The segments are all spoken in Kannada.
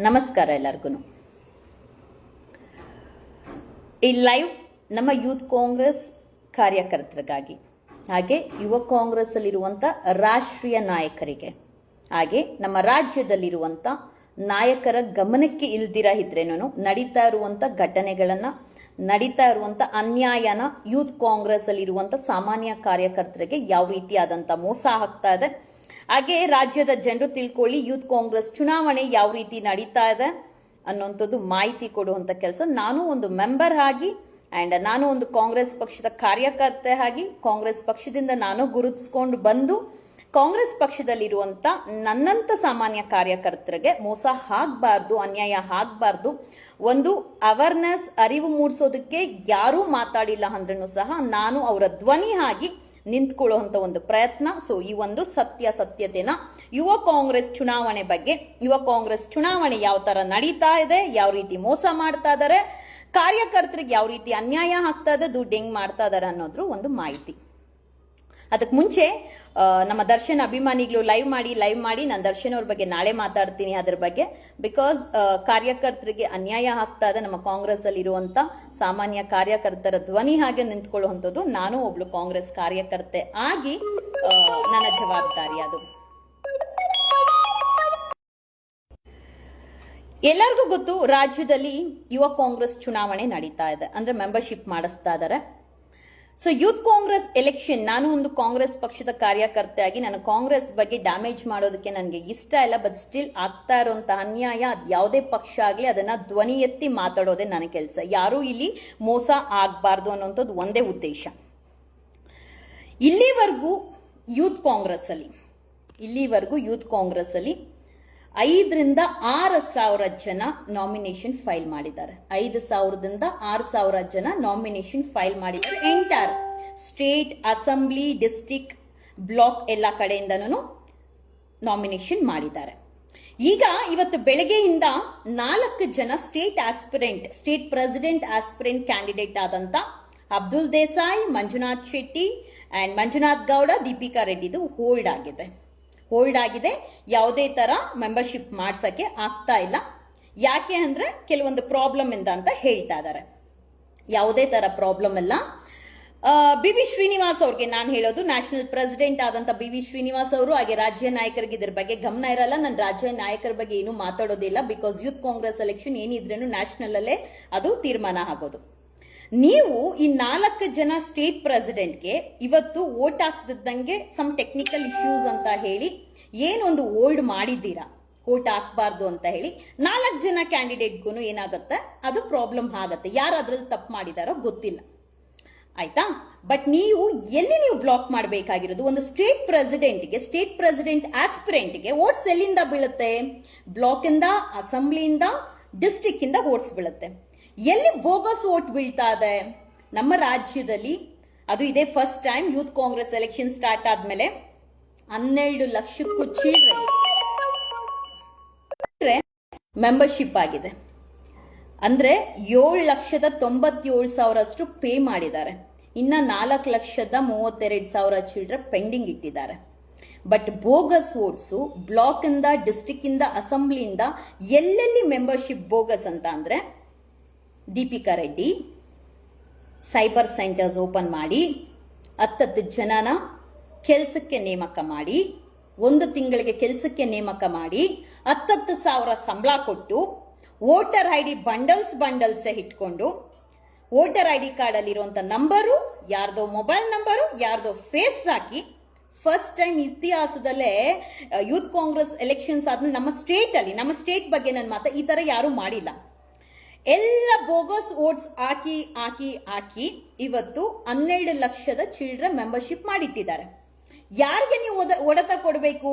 ನಮಸ್ಕಾರ ಎಲ್ಲರಿಗೂ. ಈ ಲೈವ್ ನಮ್ಮ ಯೂತ್ ಕಾಂಗ್ರೆಸ್ ಕಾರ್ಯಕರ್ತರಿಗಾಗಿ, ಹಾಗೆ ಯುವ ಕಾಂಗ್ರೆಸ್ ಅಲ್ಲಿರುವಂಥ ರಾಷ್ಟ್ರೀಯ ನಾಯಕರಿಗೆ, ಹಾಗೆ ನಮ್ಮ ರಾಜ್ಯದಲ್ಲಿರುವಂಥ ನಾಯಕರ ಗಮನಕ್ಕೆ ಇಲ್ದಿರ ಇದ್ರೇನು ನಡೀತಾ ಇರುವಂಥ ಘಟನೆಗಳನ್ನು, ನಡೀತಾ ಇರುವಂಥ ಅನ್ಯಾಯನ ಯೂತ್ ಕಾಂಗ್ರೆಸ್ ಅಲ್ಲಿರುವಂಥ ಸಾಮಾನ್ಯ ಕಾರ್ಯಕರ್ತರಿಗೆ ಯಾವ ರೀತಿಯಾದಂಥ ಮೋಸ ಆಗ್ತಾ ಇದೆ, ಹಾಗೆ ರಾಜ್ಯದ ಜನರು ತಿಳ್ಕೊಳ್ಳಿ ಯೂತ್ ಕಾಂಗ್ರೆಸ್ ಚುನಾವಣೆ ಯಾವ ರೀತಿ ನಡೀತಾ ಇದೆ ಅನ್ನೋಂಥದ್ದು ಮಾಹಿತಿ ಕೊಡುವಂಥ ಕೆಲಸ ನಾನು ಒಂದು ಮೆಂಬರ್ ಆಗಿ ಆ್ಯಂಡ್ ನಾನು ಒಂದು ಕಾಂಗ್ರೆಸ್ ಪಕ್ಷದ ಕಾರ್ಯಕರ್ತೆ ಆಗಿ ಕಾಂಗ್ರೆಸ್ ಪಕ್ಷದಿಂದ ನಾನು ಗುರುತಿಸ್ಕೊಂಡು ಬಂದು ಕಾಂಗ್ರೆಸ್ ಪಕ್ಷದಲ್ಲಿರುವಂಥ ನನ್ನಂಥ ಸಾಮಾನ್ಯ ಕಾರ್ಯಕರ್ತರಿಗೆ ಮೋಸ ಆಗಬಾರ್ದು, ಅನ್ಯಾಯ ಆಗಬಾರ್ದು, ಒಂದು ಅವೇರ್ನೆಸ್ ಅರಿವು ಮೂಡಿಸೋದಕ್ಕೆ ಯಾರೂ ಮಾತಾಡಿಲ್ಲ ಅಂದ್ರೂ ಸಹ ನಾನು ಅವರ ಧ್ವನಿ ಆಗಿ ನಿಂತ್ಕೊಳ್ಳುವಂತ ಒಂದು ಪ್ರಯತ್ನ. ಸೊ ಈ ಒಂದು ಸತ್ಯತೆನ ಯುವ ಕಾಂಗ್ರೆಸ್ ಚುನಾವಣೆ ಬಗ್ಗೆ, ಯುವ ಕಾಂಗ್ರೆಸ್ ಚುನಾವಣೆ ಯಾವ ತರ ನಡೀತಾ ಇದೆ, ಯಾವ ರೀತಿ ಮೋಸ ಮಾಡ್ತಾ ಇದಾರೆ, ಕಾರ್ಯಕರ್ತರಿಗೆ ಯಾವ ರೀತಿ ಅನ್ಯಾಯ ಆಗ್ತಾ ಇದೆ, ದುಡ್ಡು ಹೆಂಗ್ ಮಾಡ್ತಾ ಇದಾರೆ ಅನ್ನೋದ್ರ ಒಂದು ಮಾಹಿತಿ. ಅದಕ್ಕೆ ಮುಂಚೆ ನಮ್ಮ ದರ್ಶನ್ ಅಭಿಮಾನಿಗಳು ಲೈವ್ ಮಾಡಿ ನಾನು ದರ್ಶನ್ ಅವ್ರ ಬಗ್ಗೆ ನಾಳೆ ಮಾತಾಡ್ತೀನಿ ಅದ್ರ ಬಗ್ಗೆ. ಬಿಕಾಸ್ ಕಾರ್ಯಕರ್ತರಿಗೆ ಅನ್ಯಾಯ ಆಗ್ತಾ ಇದೆ, ನಮ್ಮ ಕಾಂಗ್ರೆಸ್ ಅಲ್ಲಿ ಇರುವಂತ ಸಾಮಾನ್ಯ ಕಾರ್ಯಕರ್ತರ ಧ್ವನಿ ಹಾಗೆ ನಿಂತ್ಕೊಳ್ಳುವಂಥದ್ದು ನಾನು ಒಬ್ಳು ಕಾಂಗ್ರೆಸ್ ಕಾರ್ಯಕರ್ತೆ ಆಗಿ ನನ್ನ ಜವಾಬ್ದಾರಿ ಅದು. ಎಲ್ಲರಿಗೂ ಗೊತ್ತು, ರಾಜ್ಯದಲ್ಲಿ ಯುವ ಕಾಂಗ್ರೆಸ್ ಚುನಾವಣೆ ನಡೀತಾ ಇದೆ, ಅಂದ್ರೆ ಮೆಂಬರ್ಶಿಪ್ ಮಾಡಿಸ್ತಾ ಇದ್ದಾರೆ. ಸೊ ಯೂತ್ ಕಾಂಗ್ರೆಸ್ ಎಲೆಕ್ಷನ್, ನಾನು ಒಂದು ಕಾಂಗ್ರೆಸ್ ಪಕ್ಷದ ಕಾರ್ಯಕರ್ತೆ ಆಗಿ ನಾನು ಕಾಂಗ್ರೆಸ್ ಬಗ್ಗೆ ಡ್ಯಾಮೇಜ್ ಮಾಡೋದಕ್ಕೆ ನನಗೆ ಇಷ್ಟ ಇಲ್ಲ. ಬಟ್ ಸ್ಟಿಲ್ ಆಗ್ತಾ ಇರುವಂತ ಅನ್ಯಾಯ ಅದು ಯಾವುದೇ ಪಕ್ಷ ಆಗಲಿ ಅದನ್ನ ಧ್ವನಿ ಎತ್ತಿ ಮಾತಾಡೋದೇ ನನ್ನ ಕೆಲಸ. ಯಾರೂ ಇಲ್ಲಿ ಮೋಸ ಆಗಬಾರ್ದು ಅನ್ನೋಂಥದ್ದು ಒಂದೇ ಉದ್ದೇಶ. ಇಲ್ಲಿವರೆಗೂ ಯೂತ್ ಕಾಂಗ್ರೆಸ್ ಅಲ್ಲಿ 5,000 to 6,000 ಜನ ನಾಮಿನೇಷನ್ ಫೈಲ್ ಮಾಡಿದ್ದಾರೆ. 5,000 to 6,000 ಜನ ನಾಮಿನೇಷನ್ ಫೈಲ್ ಮಾಡಿದ್ದಾರೆ. Entire state, assembly, district, block ಎಲ್ಲ ಕಡೆಯಿಂದನೂ ನಾಮಿನೇಷನ್ ಮಾಡಿದ್ದಾರೆ. ಈಗ ಇವತ್ತು ಬೆಳಗ್ಗೆಯಿಂದ 4 ಜನ ಸ್ಟೇಟ್ ಪ್ರೆಸಿಡೆಂಟ್ ಆಸ್ಪಿರೆಂಟ್ ಕ್ಯಾಂಡಿಡೇಟ್ ಆದಂತ ಅಬ್ದುಲ್ ದೇಸಾಯಿ, ಮಂಜುನಾಥ್ ಶೆಟ್ಟಿ ಅಂಡ್ ಮಂಜುನಾಥ್ ಗೌಡ, ದೀಪಿಕಾ ರೆಡ್ಡಿದು ಹೋಲ್ಡ್ ಆಗಿದೆ. ಯಾವುದೇ ತರ ಮೆಂಬರ್ಶಿಪ್ ಮಾಡ್ಸಕ್ಕೆ ಆಗ್ತಾ ಇಲ್ಲ. ಯಾಕೆ ಅಂದ್ರೆ ಕೆಲವೊಂದು ಪ್ರಾಬ್ಲಮ್ ಇಂದ ಅಂತ ಹೇಳ್ತಾ ಇದ್ದಾರೆ. ಯಾವುದೇ ತರ ಪ್ರಾಬ್ಲಮ್ ಇಲ್ಲ. ಬಿ.ವಿ. ಶ್ರೀನಿವಾಸ್ ಅವ್ರಿಗೆ ನಾನು ಹೇಳೋದು, ನ್ಯಾಷನಲ್ ಪ್ರೆಸಿಡೆಂಟ್ ಆದಂತ ಬಿ.ವಿ. ಶ್ರೀನಿವಾಸ್ ಅವರು ಹಾಗೆ ರಾಜ್ಯ ನಾಯಕರಿಗೆ ಇದ್ರ ಬಗ್ಗೆ ಗಮನ ಇರಲ್ಲ. ನಾನು ರಾಜ್ಯ ನಾಯಕರ ಬಗ್ಗೆ ಏನು ಮಾತಾಡೋದಿಲ್ಲ. ಬಿಕಾಸ್ ಯೂತ್ ಕಾಂಗ್ರೆಸ್ ಎಲೆಕ್ಷನ್ ಏನಿದ್ರೇನು ನ್ಯಾಷನಲ್ ಅಲ್ಲೇ ಅದು ತೀರ್ಮಾನ ಆಗೋದು. ನೀವು ಈ 4 ಜನ ಸ್ಟೇಟ್ ಪ್ರೆಸಿಡೆಂಟ್ಗೆ ಇವತ್ತು ವೋಟ್ ಹಾಕ್ತಿದ್ದಂಗೆ ಸಮ್ ಟೆಕ್ನಿಕಲ್ ಇಶ್ಯೂಸ್ ಅಂತ ಹೇಳಿ ಏನೊಂದು ಹೋಲ್ಡ್ ಮಾಡಿದ್ದೀರಾ, ವೋಟ್ ಹಾಕ್ಬಾರ್ದು ಅಂತ ಹೇಳಿ 4 ಜನ ಕ್ಯಾಂಡಿಡೇಟ್ಗೂ ಏನಾಗುತ್ತೆ, ಅದು ಪ್ರಾಬ್ಲಮ್ ಆಗತ್ತೆ. ಯಾರು ಅದ್ರಲ್ಲಿ ತಪ್ಪು ಮಾಡಿದಾರೋ ಗೊತ್ತಿಲ್ಲ, ಆಯ್ತಾ? ಬಟ್ ನೀವು ಬ್ಲಾಕ್ ಮಾಡಬೇಕಾಗಿರೋದು, ಒಂದು ಸ್ಟೇಟ್ ಪ್ರೆಸಿಡೆಂಟ್ ಆಸ್ಪಿರೆಂಟ್ಗೆ ವೋಟ್ಸ್ ಎಲ್ಲಿಂದ ಬೀಳುತ್ತೆ? ಬ್ಲಾಕ್ ಇಂದ, ಅಸೆಂಬ್ಲಿಯಿಂದ, ಡಿಸ್ಟ್ರಿಕ್ಟ್ ಇಂದ ವೋಟ್ಸ್ ಬೀಳುತ್ತೆ. ಎಲ್ಲಿ ಬೋಗಸ್ ವೋಟ್ ಬೀಳ್ತಾ ಇದೆ ನಮ್ಮ ರಾಜ್ಯದಲ್ಲಿ? ಅದು ಇದೇ first time youth Congress election start ಆದ್ಮೇಲೆ 12 ಲಕ್ಷಕ್ಕೂ ಚಿಲ್ಲರೆ ಮೆಂಬರ್ಶಿಪ್ ಆಗಿದೆ. ಅಂದ್ರೆ 7,97,000 ಪೇ ಮಾಡಿದ್ದಾರೆ. ಇನ್ನ 4,32,000 ಚಿಲ್ಲರೆ ಪೆಂಡಿಂಗ್ ಇಟ್ಟಿದ್ದಾರೆ. ಬಟ್ ಬೋಗಸ್ ವೋಟ್ಸು ಬ್ಲಾಕ್ ಇಂದ, ಡಿಸ್ಟ್ರಿಕ್ಟ್ ಇಂದ, ಅಸೆಂಬ್ಲಿಯಿಂದ ಎಲ್ಲೆಲ್ಲಿ ಮೆಂಬರ್ಶಿಪ್ ಬೋಗಸ್ ಅಂತ ಅಂದ್ರೆ, Deepika Reddy cyber centres open ಮಾಡಿ 10 ಜನನ ಕೆಲಸಕ್ಕೆ ನೇಮಕ ಮಾಡಿ, 1 ತಿಂಗಳಿಗೆ ಕೆಲಸಕ್ಕೆ ನೇಮಕ ಮಾಡಿ 10,000 ಸಂಬಳ ಕೊಟ್ಟು, ವೋಟರ್ ಐ ಡಿ ಬಂಡಲ್ಸ್ ಇಟ್ಕೊಂಡು, ವೋಟರ್ ಐ ಡಿ ಕಾರ್ಡ್ ಅಲ್ಲಿರುವಂತ ನಂಬರು ಯಾರ್ದೋ ಮೊಬೈಲ್ ನಂಬರು ಯಾರ್ದೋ ಫೇಸ್ ಹಾಕಿ, ಫಸ್ಟ್ ಟೈಮ್ ಇತಿಹಾಸದಲ್ಲೇ ಯೂತ್ ಕಾಂಗ್ರೆಸ್ ಎಲೆಕ್ಷನ್ಸ್ ಆದ್ಮೇಲೆ ನಮ್ಮ ಸ್ಟೇಟ್ ಬಗ್ಗೆ ನನ್ನ ಈ ತರ ಯಾರು ಮಾಡಿಲ್ಲ. ಎಲ್ಲ ಬೋಗಸ್ ವೋಟ್ಸ್ ಹಾಕಿ ಇವತ್ತು 12 ಲಕ್ಷದ ಚಿಲ್ಡ್ರೆ ಮೆಂಬರ್ಶಿಪ್ ಮಾಡಿಟ್ಟಿದ್ದಾರೆ. ಯಾರಿಗೆ ನೀವು ಒಡೆತ ಕೊಡಬೇಕು?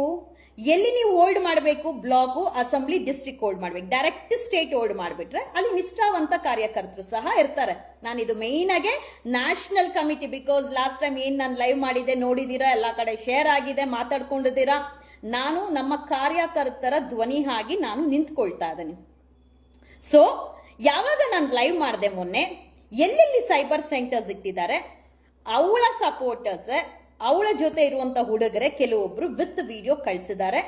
ಎಲ್ಲಿ ನೀವು ಹೋಲ್ಡ್ ಮಾಡಬೇಕು? ಬ್ಲಾಕು, ಅಸೆಂಬ್ಲಿ, ಡಿಸ್ಟ್ರಿಕ್ಟ್ ಹೋಲ್ಡ್ ಮಾಡ್ಬೇಕು. ಡೈರೆಕ್ಟ್ ಸ್ಟೇಟ್ ಹೋಲ್ಡ್ ಮಾಡಿಬಿಟ್ರೆ ಅಲ್ಲಿ ನಿಷ್ಠಾವಂತ ಕಾರ್ಯಕರ್ತರು ಸಹ ಇರ್ತಾರೆ. ನಾನು ಇದು ಮೇನ್ ಆಗಿ national committee, because last time ಏನ್ ನಾನು ಲೈವ್ ಮಾಡಿದೆ ನೋಡಿದೀರಾ, ಎಲ್ಲ ಕಡೆ ಶೇರ್ ಆಗಿದೆ, ಮಾತಾಡ್ಕೊಂಡಿದ್ದೀರಾ. ನಾನು ನಮ್ಮ ಕಾರ್ಯಕರ್ತರ ಧ್ವನಿ ಆಗಿ ನಾನು ನಿಂತ್ಕೊಳ್ತಾ ಇದ್ದೀನಿ. ಸೊ ಯಾವಾಗ ನಾನು ಲೈವ್ ಮಾಡಿದೆ ಮೊನ್ನೆ, ಎಲ್ಲೆಲ್ಲಿ ಸೈಬರ್ ಸೆಂಟರ್ಸ್ ಇಟ್ಟಿದ್ದಾರೆ, ಅವಳ ಸಪೋರ್ಟರ್ಸ್, ಅವಳ ಜೊತೆ ಇರುವಂತ ಹುಡುಗರೆ ಕೆಲವೊಬ್ರು ವಿತ್ ವಿಡಿಯೋ ಕಳಿಸಿದ್ದಾರೆ.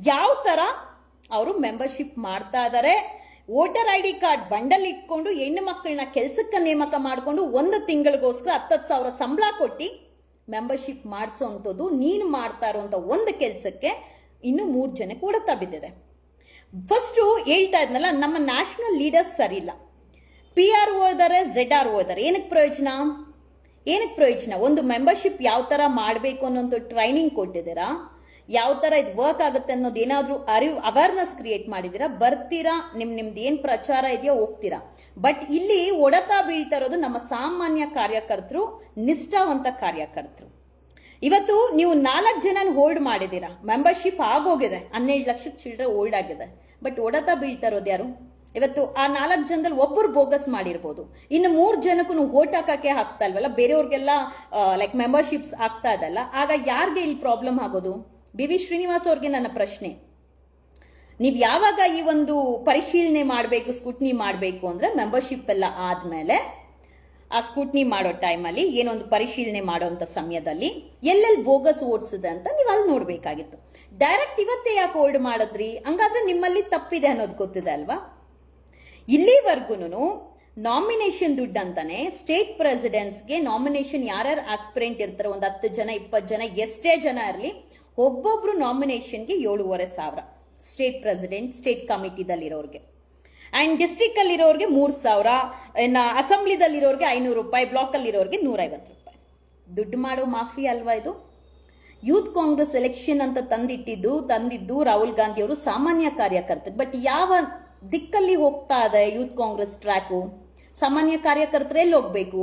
ಯಾವ ತರ ಅವರು ಮೆಂಬರ್ಶಿಪ್ ಮಾಡ್ತಾ ಇದ್ದಾರೆ. Voter I D card bundle ಇಟ್ಕೊಂಡು ಹೆಣ್ಣು ಮಕ್ಕಳನ್ನ ಕೆಲ್ಸಕ್ಕೆ ನೇಮಕ ಮಾಡಿಕೊಂಡು 1 ತಿಂಗಳಿಗೋಸ್ಕರ 10,000 ಸಂಬಳ ಕೊಟ್ಟು ಮೆಂಬರ್ಶಿಪ್ ಮಾಡಿಸೋಂಥದ್ದು ನೀನು ಮಾಡ್ತಾ ಇರುವಂತ ಒಂದು ಕೆಲಸಕ್ಕೆ ಇನ್ನು 3 ಜನಕ್ಕೆ ಹೊಡೆತ ಬಿದ್ದಿದೆ. ಫಸ್ಟು ಹೇಳ್ತಾ ಇದ್ನಲ್ಲ, ನಮ್ಮ ನ್ಯಾಷನಲ್ ಲೀಡರ್ಸ್ ಸರಿ ಇಲ್ಲ. PRO ಇದ್ದಾರೆ, ZRO ಇದ್ದಾರೆ. ಏನಕ್ಕೆ ಪ್ರಯೋಜನ? ಒಂದು ಮೆಂಬರ್ಶಿಪ್ ಯಾವ ತರ ಮಾಡಬೇಕು ಅನ್ನೋಂಥ ಟ್ರೈನಿಂಗ್ ಕೊಟ್ಟಿದ್ದೀರಾ? ಯಾವ ತರ ಇದು ವರ್ಕ್ ಆಗುತ್ತೆ ಅನ್ನೋದು ಏನಾದ್ರೂ ಅವೇರ್ನೆಸ್ ಕ್ರಿಯೇಟ್ ಮಾಡಿದಿರಾ? ಬರ್ತೀರಾ, ನಿಮ್ದು ಏನ್ ಪ್ರಚಾರ ಇದೆಯೋ ಹೋಗ್ತೀರಾ. ಬಟ್ ಇಲ್ಲಿ ಹೊಡೆತ ಬೀಳ್ತಾ ಇರೋದು ನಮ್ಮ ಸಾಮಾನ್ಯ ಕಾರ್ಯಕರ್ತರು, ನಿಷ್ಠಾವಂತ ಕಾರ್ಯಕರ್ತರು. ಇವತ್ತು ನೀವು 4 ಜನ ಹೋಲ್ಡ್ ಮಾಡಿದ್ದೀರಾ, ಮೆಂಬರ್ಶಿಪ್ ಆಗೋಗಿದೆ, 12 ಲಕ್ಷಕ್ಕೆ ಚಿಲ್ಡ್ರೆ ಹೋಲ್ಡ್ ಆಗಿದೆ. ಬಟ್ ಹೊಡೆತ ಬೀಳ್ತಾ ಇರೋದು ಯಾರು? ಇವತ್ತು ಆ 4 ಜನದಲ್ಲಿ ಒಬ್ಬರು ಬೋಗಸ್ ಮಾಡಿರ್ಬೋದು, ಇನ್ನು 3 ಜನಕ್ಕೂ ಓಟ್ ಹಾಕಕ್ಕೆ ಆಗ್ತಾ ಇಲ್ವಲ್ಲ, ಬೇರೆಯವ್ರಿಗೆಲ್ಲ ಲೈಕ್ ಮೆಂಬರ್ಶಿಪ್ಸ್ ಆಗ್ತಾ ಇದಲ್ಲ. ಆಗ ಯಾರಿಗೆ ಇಲ್ಲಿ ಪ್ರಾಬ್ಲಮ್ ಆಗೋದು? BV ಶ್ರೀನಿವಾಸ್ ಅವ್ರಿಗೆ ನನ್ನ ಪ್ರಶ್ನೆ, ನೀವು ಯಾವಾಗ ಈ ಒಂದು ಪರಿಶೀಲನೆ ಮಾಡಬೇಕು, ಸ್ಕೂಟ್ನಿ ಮಾಡಬೇಕು ಅಂದ್ರೆ ಮೆಂಬರ್ಶಿಪ್ ಎಲ್ಲ ಆದ್ಮೇಲೆ ಆ ಸ್ಕೂಟ್ನಿ ಮಾಡೋ ಟೈಮಲ್ಲಿ ಏನೊಂದು ಪರಿಶೀಲನೆ ಮಾಡೋಂಥ ಸಮಯದಲ್ಲಿ ಎಲ್ಲೆಲ್ಲಿ ಬೋಗಸ್ ಓಡಿಸಿದೆ ಅಂತ ನೀವು ಅಲ್ಲಿ ನೋಡ್ಬೇಕಾಗಿತ್ತು. ಡೈರೆಕ್ಟ್ ಇವತ್ತೇ ಯಾಕೆ ಹೋಲ್ಡ್ ಮಾಡಿದ್ರಿ? ಹಂಗಾದ್ರೆ ನಿಮ್ಮಲ್ಲಿ ತಪ್ಪಿದೆ ಅನ್ನೋದು ಗೊತ್ತಿದೆ ಅಲ್ವಾ? ಇಲ್ಲಿವರೆಗೂ ನಾಮಿನೇಷನ್ ದುಡ್ಡು ಅಂತಾನೆ ಸ್ಟೇಟ್ ಪ್ರೆಸಿಡೆಂಟ್ಸ್ಗೆ ನಾಮಿನೇಷನ್ ಯಾರ್ಯಾರು ಆಸ್ಪಿರೆಂಟ್ ಇರ್ತಾರೆ, ಒಂದು 10 ಜನ 20 ಜನ ಎಷ್ಟೇ ಜನ ಇರಲಿ, ಒಬ್ಬೊಬ್ರು ನಾಮಿನೇಷನ್ಗೆ 7,500 ಸ್ಟೇಟ್ ಪ್ರೆಸಿಡೆಂಟ್, ಸ್ಟೇಟ್ ಕಮಿಟಿದಲ್ಲಿರೋರ್ಗೆ. ಅಂಡ್ ಡಿಸ್ಟ್ರಿಕ್ಟ್ ಅಲ್ಲಿರೋರ್ಗೆ 3,000, ಇನ್ನು ಅಸೆಂಬ್ಲಿದಲ್ಲಿರೋರ್ಗೆ 500 ರೂಪಾಯಿ, ಬ್ಲಾಕ್ ಅಲ್ಲಿರೋರ್ಗೆ 150 ರೂಪಾಯಿ. ದುಡ್ಡು ಮಾಡೋ ಮಾಫಿ ಅಲ್ವಾ ಇದು? ಯೂತ್ ಕಾಂಗ್ರೆಸ್ ಎಲೆಕ್ಷನ್ ಅಂತ ತಂದಿದ್ದು ರಾಹುಲ್ ಗಾಂಧಿ ಅವರು ಸಾಮಾನ್ಯ ಕಾರ್ಯಕರ್ತರು. ಬಟ್ ಯಾವ ದಿಕ್ಕಲ್ಲಿ ಹೋಗ್ತಾ ಇದೆ ಯೂತ್ ಕಾಂಗ್ರೆಸ್ ಟ್ರ್ಯಾಕು? ಸಾಮಾನ್ಯ ಕಾರ್ಯಕರ್ತರು ಎಲ್ಲಿ ಹೋಗ್ಬೇಕು?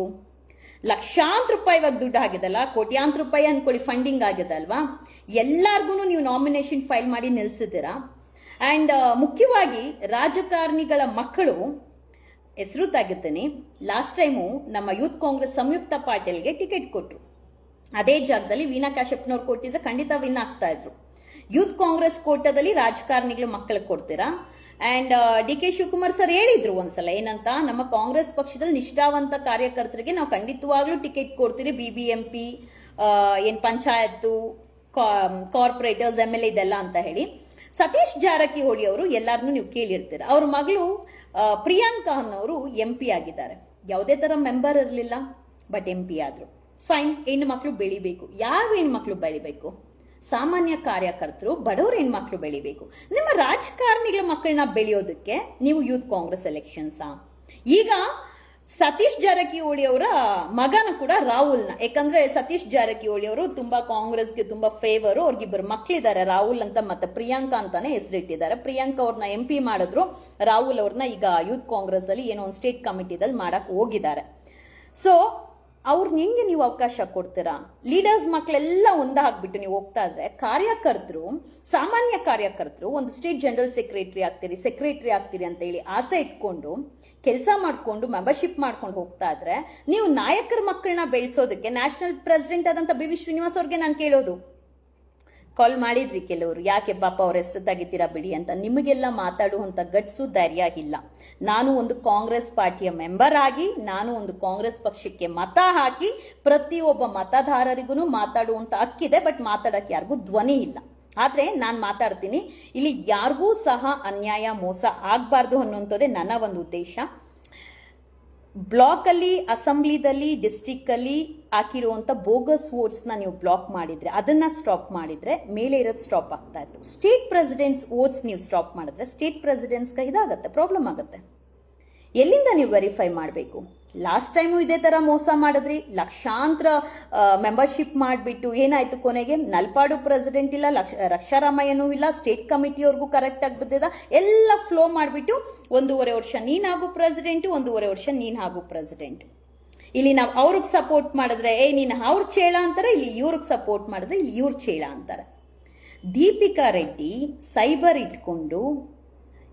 ಲಕ್ಷಾಂತರ ರೂಪಾಯಿ ಇವಾಗ ದುಡ್ಡು ಆಗಿದಲ್ಲ, ಕೋಟ್ಯಾಂತರ ರೂಪಾಯಿ ಅನ್ಕೊಳ್ಳಿ ಫಂಡಿಂಗ್ ಆಗಿದೆ ಅಲ್ವಾ? ಎಲ್ಲಾರ್ಗು ನೀವು ನಾಮಿನೇಷನ್ ಫೈಲ್ ಮಾಡಿ ನಿಲ್ಸಿದ್ದೀರಾ. ಅಂಡ್ ಮುಖ್ಯವಾಗಿ ರಾಜಕಾರಣಿಗಳ ಮಕ್ಕಳು ಹೆಸರು ತೆಗಿತೀನಿ. ಲಾಸ್ಟ್ ಟೈಮು ನಮ್ಮ ಯೂತ್ ಕಾಂಗ್ರೆಸ್ ಸಂಯುಕ್ತ ಪಾಟೀಲ್ಗೆ ಟಿಕೆಟ್ ಕೊಟ್ರು. ಅದೇ ಜಾಗದಲ್ಲಿ ವೀಣಾ ಕಾಶ್ಯಪ್ನವ್ರು ಕೊಟ್ಟಿದ್ರೆ ಖಂಡಿತ ವಿನ್ ಆಗ್ತಾ ಇದ್ರು. ಯೂತ್ ಕಾಂಗ್ರೆಸ್ ಕೋಟದಲ್ಲಿ ರಾಜಕಾರಣಿಗಳು ಮಕ್ಕಳಿಗೆ ಕೊಡ್ತೀರಾ? ಅಂಡ್ DK ಶಿವಕುಮಾರ್ ಸರ್ ಹೇಳಿದ್ರು ಒಂದ್ಸಲ ಏನಂತ, ನಮ್ಮ ಕಾಂಗ್ರೆಸ್ ಪಕ್ಷದಲ್ಲಿ ನಿಷ್ಠಾವಂತ ಕಾರ್ಯಕರ್ತರಿಗೆ ನಾವು ಖಂಡಿತವಾಗ್ಲೂ ಟಿಕೆಟ್ ಕೊಡ್ತೀರಿ, BBMP, ಏನ್ ಪಂಚಾಯತ್, ಕಾರ್ಪೊರೇಟರ್ಸ್, MLA ಇದೆಲ್ಲ ಅಂತ ಹೇಳಿ. ಸತೀಶ್ ಜಾರಕಿಹೊಳಿ ಅವರು ಎಲ್ಲಾರನ್ನೂ ನೀವು ಕೇಳಿರ್ತೀರ. ಅವ್ರ ಮಗಳು ಪ್ರಿಯಾಂಕಾ ಅನ್ನೋರು MP ಆಗಿದ್ದಾರೆ. ಯಾವುದೇ ತರ ಮೆಂಬರ್ ಇರಲಿಲ್ಲ, ಬಟ್ MP ಆದ್ರು. ಫೈನ್, ಹೆಣ್ಣು ಮಕ್ಕಳು ಬೆಳಿಬೇಕು. ಯಾವ ಹೆಣ್ಮಕ್ಳು ಬೆಳಿಬೇಕು? ಸಾಮಾನ್ಯ ಕಾರ್ಯಕರ್ತರು, ಬಡವ್ರ ಹೆಣ್ಮಕ್ಳು ಬೆಳಿಬೇಕು. ನಿಮ್ಮ ರಾಜಕಾರಣಿಗಳ ಮಕ್ಕಳನ್ನ ಬೆಳೆಯೋದಕ್ಕೆ ನೀವು ಯೂತ್ ಕಾಂಗ್ರೆಸ್ ಎಲೆಕ್ಷನ್ಸಾ? ಈಗ ಸತೀಶ್ ಜಾರಕಿಹೊಳಿ ಅವರ ಮಗನ ಕೂಡ ರಾಹುಲ್ನ, ಯಾಕಂದ್ರೆ ಸತೀಶ್ ಜಾರಕಿಹೊಳಿ ಅವರು ತುಂಬಾ ಕಾಂಗ್ರೆಸ್ಗೆ ತುಂಬಾ ಫೇವರು. ಅವ್ರಿಗಿಬ್ಬರು ಮಕ್ಕಳಿದ್ದಾರೆ, ರಾಹುಲ್ ಅಂತ ಮತ್ತೆ ಪ್ರಿಯಾಂಕಾ ಅಂತಾನೆ ಹೆಸರಿಟ್ಟಿದ್ದಾರೆ. ಪ್ರಿಯಾಂಕಾ ಅವ್ರನ್ನ MP ಮಾಡಿದ್ರು, ರಾಹುಲ್ ಅವ್ರನ್ನ ಈಗ ಯೂತ್ ಕಾಂಗ್ರೆಸ್ ಅಲ್ಲಿ ಏನೋ ಒಂದು ಸ್ಟೇಟ್ ಕಮಿಟಿದಲ್ಲಿ ಮಾಡಕ್ ಹೋಗಿದ್ದಾರೆ. ಸೊ ಅವ್ರನ್ನ ಹೆಂಗೆ ನೀವು ಅವಕಾಶ ಕೊಡ್ತೀರಾ? ಲೀಡರ್ಸ್ ಮಕ್ಕಳೆಲ್ಲ ಒಂದಾಗ್ಬಿಟ್ಟು ನೀವು ಹೋಗ್ತಾ ಇದ್ರೆ, ಕಾರ್ಯಕರ್ತರು, ಸಾಮಾನ್ಯ ಕಾರ್ಯಕರ್ತರು ಒಂದು ಸ್ಟೇಟ್ ಜನರಲ್ ಸೆಕ್ರೆಟರಿ ಆಗ್ತೀರಿ ಅಂತ ಹೇಳಿ ಆಸೆ ಇಟ್ಕೊಂಡು ಕೆಲಸ ಮಾಡ್ಕೊಂಡು ಮೆಂಬರ್ಶಿಪ್ ಮಾಡ್ಕೊಂಡು ಹೋಗ್ತಾ ಇದ್ರೆ, ನೀವು ನಾಯಕರ ಮಕ್ಕಳನ್ನ ಬೆಳೆಸೋದಕ್ಕೆ ನ್ಯಾಷನಲ್ ಪ್ರೆಸಿಡೆಂಟ್ ಆದಂತ BV ಶ್ರೀನಿವಾಸ್ ಅವ್ರಿಗೆ ನಾನು ಕೇಳೋದು, ಕಾಲ್ ಮಾಡಿದ್ರಿ ಕೆಲವರು, ಯಾಕೆ ಪಾಪ ಅವ್ರ ಹೆಸರು ತೆಗಿತೀರಾ ಬಿಡಿ ಅಂತ. ನಿಮಗೆಲ್ಲ ಮಾತಾಡುವಂತ ಗಟ್ಸು ಧೈರ್ಯ ಇಲ್ಲ. ನಾನು ಒಂದು ಕಾಂಗ್ರೆಸ್ ಪಾರ್ಟಿಯ ಮೆಂಬರ್ ಆಗಿ, ನಾನು ಒಂದು ಕಾಂಗ್ರೆಸ್ ಪಕ್ಷಕ್ಕೆ ಮತ ಹಾಕಿ, ಪ್ರತಿಯೊಬ್ಬ ಮತದಾರರಿಗೂ ಮಾತಾಡುವಂತ ಹಕ್ಕಿದೆ. ಬಟ್ ಮಾತಾಡಕ್ಕೆ ಯಾರಿಗೂ ಧ್ವನಿ ಇಲ್ಲ. ಆದ್ರೆ ನಾನು ಮಾತಾಡ್ತೀನಿ, ಇಲ್ಲಿ ಯಾರಿಗೂ ಸಹ ಅನ್ಯಾಯ ಮೋಸ ಆಗ್ಬಾರ್ದು ಅನ್ನುವಂಥದ್ದೇ ನನ್ನ ಒಂದು ಉದ್ದೇಶ. ಬ್ಲಾಕ್ ಅಲ್ಲಿ, ಅಸೆಂಬ್ಲಿದಲ್ಲಿ, ಡಿಸ್ಟ್ರಿಕ್ಟ್ ಅಲ್ಲಿ ಹಾಕಿರುವಂತ ಬೋಗಸ್ ವೋಟ್ಸ್ನ ನೀವು ಬ್ಲಾಕ್ ಮಾಡಿದ್ರೆ, ಅದನ್ನ ಸ್ಟಾಪ್ ಮಾಡಿದ್ರೆ ಮೇಲೆ ಇರೋದು ಸ್ಟಾಪ್ ಆಗ್ತಾ ಇತ್ತು. ಸ್ಟೇಟ್ ಪ್ರೆಸಿಡೆಂಟ್ಸ್ ವೋಟ್ಸ್ ನೀವು ಸ್ಟಾಪ್ ಮಾಡಿದ್ರೆ ಸ್ಟೇಟ್ ಪ್ರೆಸಿಡೆಂಟ್ಸ್ಗೆ ಇದಾಗತ್ತೆ, ಪ್ರಾಬ್ಲಮ್ ಆಗುತ್ತೆ. ಎಲ್ಲಿಂದ ನೀವು ವೆರಿಫೈ ಮಾಡಬೇಕು? ಲಾಸ್ಟ್ ಟೈಮು ಇದೇ ತರ ಮೋಸ ಮಾಡಿದ್ರಿ. ಲಕ್ಷಾಂತರ ಮೆಂಬರ್ಶಿಪ್ ಮಾಡಿಬಿಟ್ಟು ಏನಾಯ್ತು ಕೊನೆಗೆ? ನಲ್ಪಾಡು ಪ್ರೆಸಿಡೆಂಟ್ ಇಲ್ಲ, ರಕ್ಷಾರಾಮಯ್ಯನೂ ಇಲ್ಲ, ಸ್ಟೇಟ್ ಕಮಿಟಿಯವ್ರಿಗೂ ಕರೆಕ್ಟ್ ಆಗಿ ಬಿದ್ದಿದ, ಎಲ್ಲ ಫ್ಲೋ ಮಾಡಿಬಿಟ್ಟು 1.5 ವರ್ಷ ನೀನಾಗು ಪ್ರೆಸಿಡೆಂಟ್, 1.5 ವರ್ಷ ನೀನ್ ಆಗು ಪ್ರೆಸಿಡೆಂಟ್. ಇಲ್ಲಿ ನಾವು ಅವ್ರಿಗೆ ಸಪೋರ್ಟ್ ಮಾಡಿದ್ರೆ ನೀನು ಅವ್ರ ಚೇಳ ಅಂತಾರೆ, ಇಲ್ಲಿ ಇವ್ರಿಗೆ ಸಪೋರ್ಟ್ ಮಾಡಿದ್ರೆ ಇಲ್ಲಿ ಇವ್ರ ಚೇಳ ಅಂತಾರೆ. ದೀಪಿಕಾ ರೆಡ್ಡಿ ಸೈಬರ್ ಇಟ್ಕೊಂಡು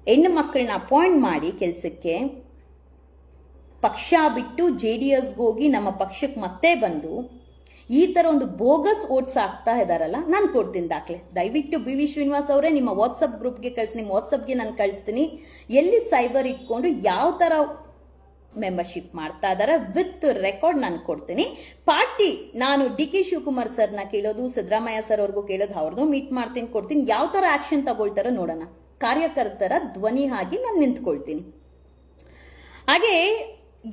ಹೆಣ್ಣು ಮಕ್ಕಳನ್ನ ಅಪಾಯಿಂಟ್ ಮಾಡಿ ಕೆಲಸಕ್ಕೆ, ಪಕ್ಷ ಬಿಟ್ಟು JDSಗೆ ಹೋಗಿ ನಮ್ಮ ಪಕ್ಷಕ್ಕೆ ಮತ್ತೆ ಬಂದು ಈ ತರ ಒಂದು ಬೋಗಸ್ ಓಟ್ಸ್ ಆಗ್ತಾ ಇದಾರಲ್ಲ, ನಾನು ಕೊಡ್ತೀನಿ ದಾಖಲೆ. ದಯವಿಟ್ಟು BV ಶ್ರೀನಿವಾಸ್ ಅವರೇ ನಿಮ್ಮ ವಾಟ್ಸಪ್ ಗ್ರೂಪ್ಗೆ ಕಳಿಸಿ, ನಿಮ್ಮ ವಾಟ್ಸಪ್ಗೆ ನಾನು ಕಳಿಸ್ತೀನಿ. ಎಲ್ಲಿ ಸೈಬರ್ ಇಟ್ಕೊಂಡು ಯಾವ ತರ ಮೆಂಬರ್ಶಿಪ್ ಮಾಡ್ತಾ ಇದಾರೆ ವಿತ್ ರೆಕಾರ್ಡ್ ನಾನು ಕೊಡ್ತೀನಿ. ಪಾರ್ಟಿ ನಾನು DK ಶಿವಕುಮಾರ್ ಸರ್ನ ಕೇಳೋದು, ಸಿದ್ದರಾಮಯ್ಯ ಸರ್ ಅವ್ರಿಗೂ ಕೇಳೋದು, ಅವ್ರನ್ನೂ ಮೀಟ್ ಮಾಡ್ತೀನಿ, ಕೊಡ್ತೀನಿ. ಯಾವ ತರ ಆಕ್ಷನ್ ತಗೊಳ್ತಾರೋ ನೋಡೋಣ. ಕಾರ್ಯಕರ್ತರ ಧ್ವನಿ ಆಗಿ ನಾನು ನಿಂತ್ಕೊಳ್ತೀನಿ. ಹಾಗೆ